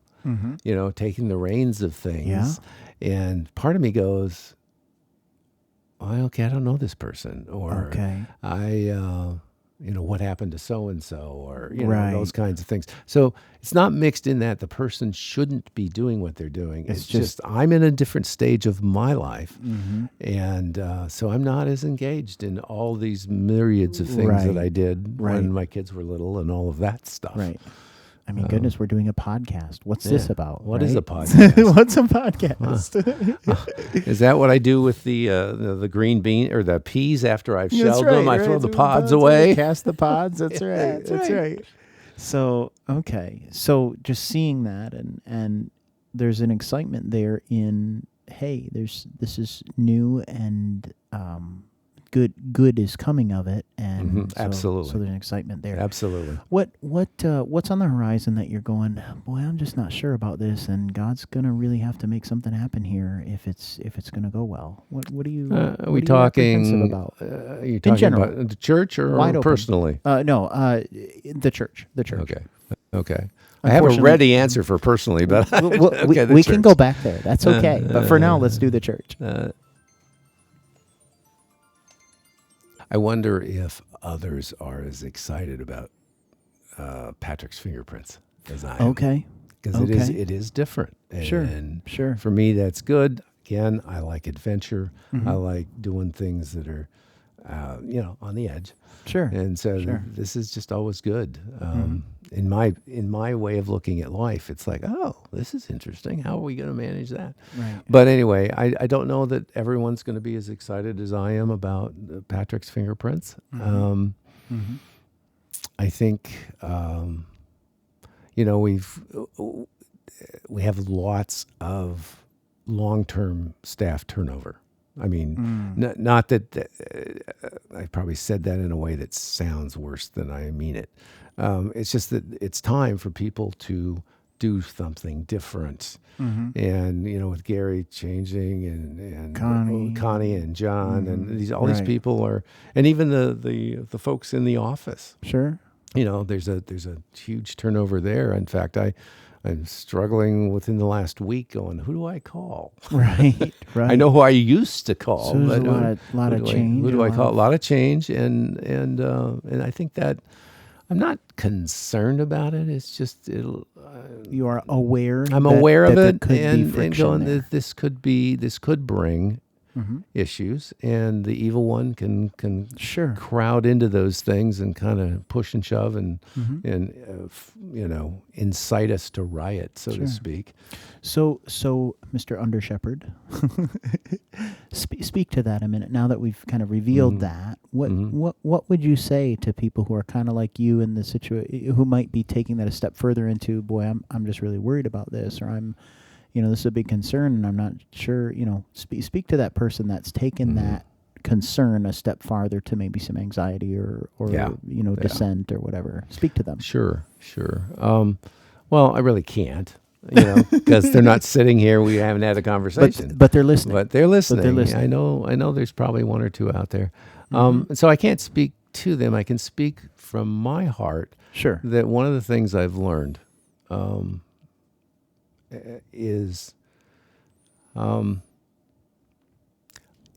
taking the reins of things. Yeah. And part of me goes, well, okay, I don't know this person, or Okay. what happened to so-and-so, or, Right. those kinds of things. So it's not mixed in that the person shouldn't be doing what they're doing. It's just I'm in a different stage of my life. And so I'm not as engaged in all these myriads of things that I did when my kids were little and all of that stuff. Right. I mean, goodness, we're doing a podcast. What's this about? What is a podcast? What's a podcast? Is that what I do with the green bean or the peas after I've shelled them? I throw the pods away. Cast the pods. That's right. That's right. So, okay. So just seeing that and there's an excitement there in, hey, this is new and good is coming of it, and absolutely. So there's an excitement there. Absolutely. What's on the horizon that you're going, boy, I'm just not sure about this, and God's gonna really have to make something happen here if it's gonna go well. What are you? Are we talking about? Are you talking general. about the church or Wide open. personally? No, the church. The church. Okay. I have a ready answer for personally, but we can go back there. That's okay. But for now, let's do the church. I wonder if others are as excited about Patrick's Fingerprints as I am. Okay. Because it is different. And Sure. for me, that's good. Again, I like adventure. I like doing things that are, on the edge. Sure. And so this is just always good. In my way of looking at life, it's like, oh, this is interesting. How are we going to manage that? Right. But anyway, I don't know that everyone's going to be as excited as I am about Patrick's Fingerprints. I think, we have lots of long-term staff turnover. I mean, not that I probably said that in a way that sounds worse than I mean it. It's just that it's time for people to do something different. And, with Gary changing and Connie and John and these people are, and even the folks in the office. Sure. There's a huge turnover there. In fact, I'm struggling within the last week going, who do I call? Right. I know who I used to call. So there's a lot of change. Who do I call? A lot of change. And I think that I'm not concerned about it. It's just, you are aware. I'm aware of it and going, this could bring issues, and the evil one can crowd into those things and kind of push and shove and incite us to riot, so to speak. So Mr. Under Shepherd, speak to that a minute. Now that we've kind of revealed that, what would you say to people who are kind of like you in the situation, who might be taking that a step further into, boy, I'm just really worried about this, or I'm, this is a big concern, and I'm not sure. Speak to that person that's taken that concern a step farther to maybe some anxiety or dissent or whatever. Speak to them. Sure. Well, I really can't, because they're not sitting here. We haven't had a conversation, but they're listening. But they're listening. I know. There's probably one or two out there. So I can't speak to them. I can speak from my heart. Sure. That one of the things I've learned is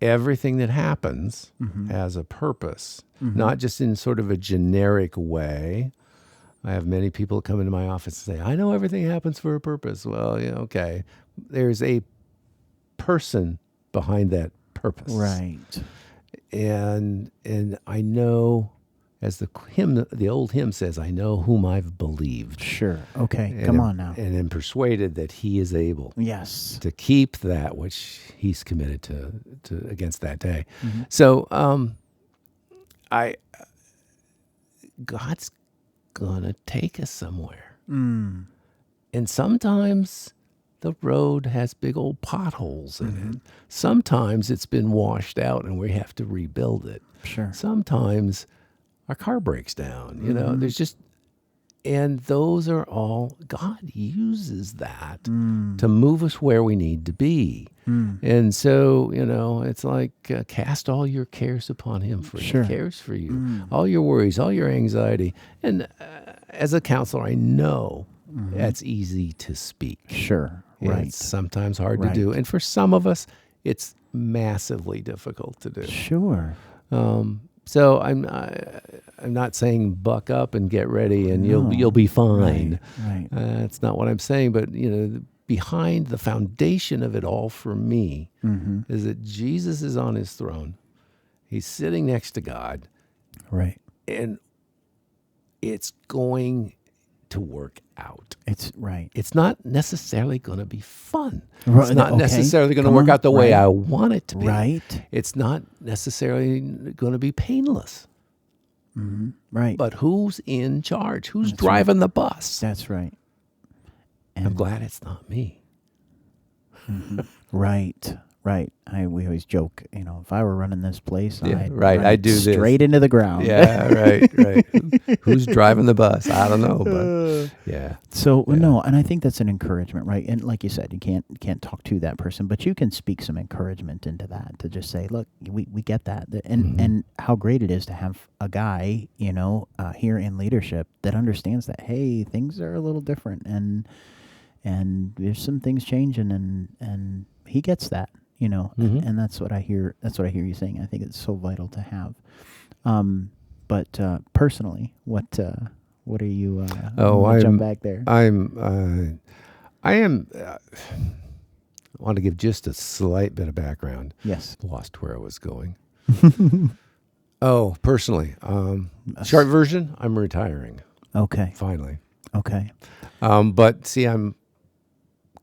everything that happens has a purpose, not just in sort of a generic way. I have many people come into my office and say, I know everything happens for a purpose. Well, okay. There's a person behind that purpose. Right. And I know as the old hymn says, I know whom I've believed. Sure. Okay. And Come am- on now. And am persuaded that he is able Yes. to keep that which he's committed to against that day. Mm-hmm. So God's gonna take us somewhere. Mm. And sometimes the road has big old potholes in Mm-hmm. it. Sometimes it's been washed out and we have to rebuild it. Sure. Sometimes our car breaks down. You know, Mm-hmm. there's just, and those are all, God uses that to move us where we need to be. Mm. And so, you know, it's like cast all your cares upon him, for Sure. he cares for you. All your worries, all your anxiety. And as a counselor, I know that's easy to speak. Sure. Right. It's sometimes hard Right. to do. And for some of us, it's massively difficult to do. Sure. So I'm not saying buck up and get ready and you'll be fine. Right. That's not what I'm saying. But you know, behind the foundation of it all for me is that Jesus is on his throne. He's sitting next to God, Right. and it's going to work out. It's right. It's not necessarily going to be fun. Right, It's not okay. necessarily going to Come work on. out the way Right. I want it to be. Right. It's not necessarily going to be painless. Right. But who's in charge? Who's driving the bus? That's right. I'm glad it's not me. Right. Right. We always joke, you know, if I were running this place, Yeah, I'd right, run I'd it do this. straight into the ground. Yeah, right. Who's driving the bus? I don't know, but yeah. So no, and I think that's an encouragement, right? And like you said, you can't talk to that person, but you can speak some encouragement into that to just say, look, we get that, and how great it is to have a guy, you know, here in leadership that understands that, hey, things are a little different, and there's some things changing, and he gets that, you know, and that's what I hear. That's what I hear you saying. I think it's so vital to have. But personally, what are you? Jump back there. I am. I want to give just a slight bit of background. Yes. Lost where I was going. Personally, short version. I'm retiring Okay. finally. Okay. But see, I'm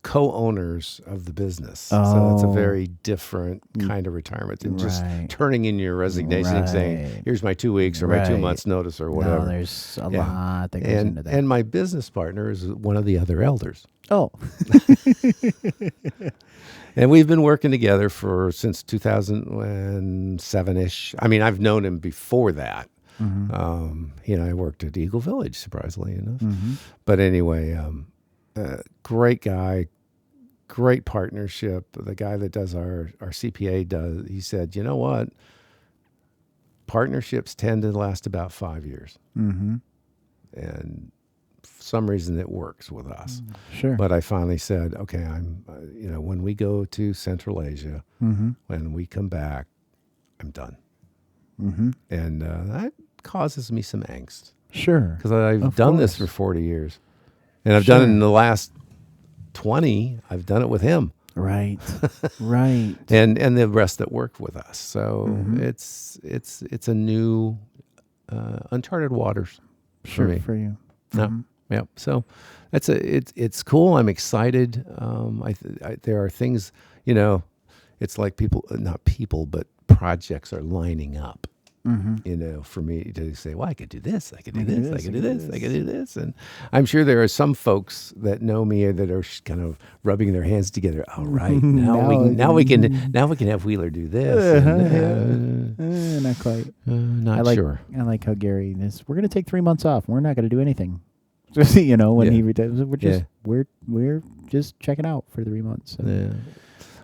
co-owners of the business, so it's a very different kind of retirement than just Right. turning in your resignation and saying, Right. "Here's my 2 weeks or my 2 Right. months notice or whatever." No, there's a Yeah. lot that goes into that. And my business partner is one of the other elders, oh, and we've been working together since 2007-ish. I mean, I've known him before that. He and I worked at Eagle Village, surprisingly enough. But anyway, great guy, great partnership. The guy that does our CPA he said, you know what? Partnerships tend to last about 5 years. And for some reason it works with us. sure. But I finally said, okay, when we go to Central Asia, when we come back, I'm done. And that causes me some angst Sure. because I've Of done this course. for 40 years. And I've done it in the last 20. I've done it with him Right. Right. and the rest that work with us. So it's a new uncharted waters Sure. for me. For you. No. Yeah. So it's cool. I'm excited. There are things, it's like not people, but projects are lining up, for me to say, well, I could do this. I could do this. I could do this. I could do this. And I'm sure there are some folks that know me that are kind of rubbing their hands together. All right. Now we can have Wheeler do this. Not quite. Not sure. I like how Gary is. We're going to take 3 months off. We're not going to do anything. When he retires, we're just checking out for 3 months. So. Yeah.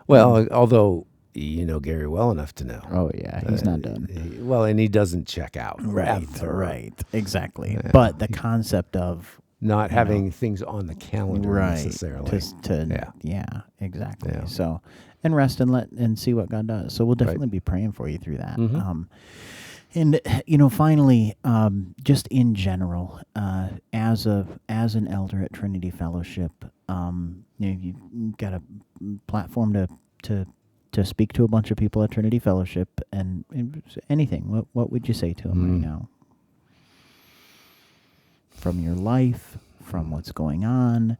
Well, although you know Gary well enough to know. Oh yeah, he's not done. And he doesn't check out. Right, ever. right, exactly. Yeah. But the concept of Not having things on the calendar necessarily. Yeah, exactly. Yeah. So, and rest and see what God does. So we'll definitely be praying for you through that. And finally, just in general, as an elder at Trinity Fellowship, you've got a platform to speak to a bunch of people at Trinity Fellowship, and anything. What would you say to them right now? from your life, from what's going on,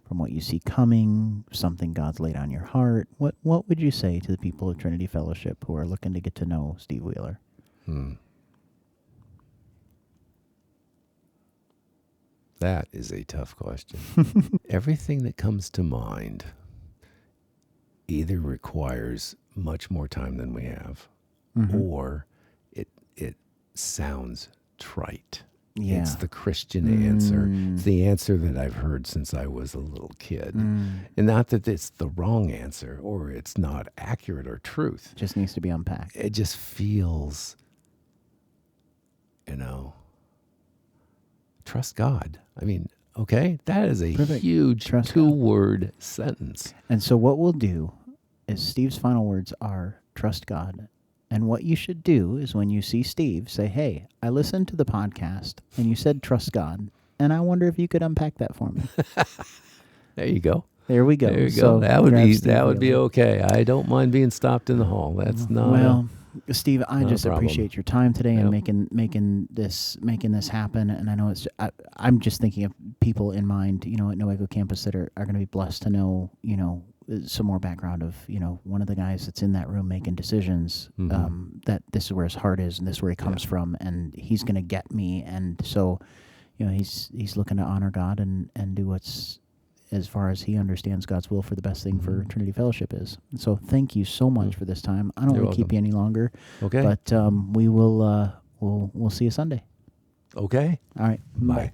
from what you see coming, something God's laid on your heart. What would you say to the people of Trinity Fellowship who are looking to get to know Steve Wheeler? That is a tough question. Everything that comes to mind either requires much more time than we have, or it sounds trite. Yeah. It's the Christian answer. It's the answer that I've heard since I was a little kid. And not that it's the wrong answer or it's not accurate or truth. Just needs to be unpacked. It just feels, trust God. I mean, okay, that is a Perfect. huge Trust God. 2-word sentence. And so what we'll do is Steve's final words are trust God. And what you should do is when you see Steve, say, hey, I listened to the podcast and you said trust God. And I wonder if you could unpack that for me. There you go. There we go. There you So go. That would grab be Steve Wheeler. okay. I don't mind being stopped in the hall. That's not Well, Steve, I not a just problem. appreciate your time today and Yep. making this happen. And I know I'm just thinking of people in mind, at Newaygo campus that are going to be blessed to know, some more background of, one of the guys that's in that room making decisions, that this is where his heart is and this is where he comes from, and he's going to get me. And so, he's looking to honor God and do what's, as far as he understands God's will for the best thing for Trinity Fellowship is. And so thank you so much for this time. I don't You're want to keep welcome. you any longer. Okay. But we will we'll see you Sunday. Okay. All right. Bye.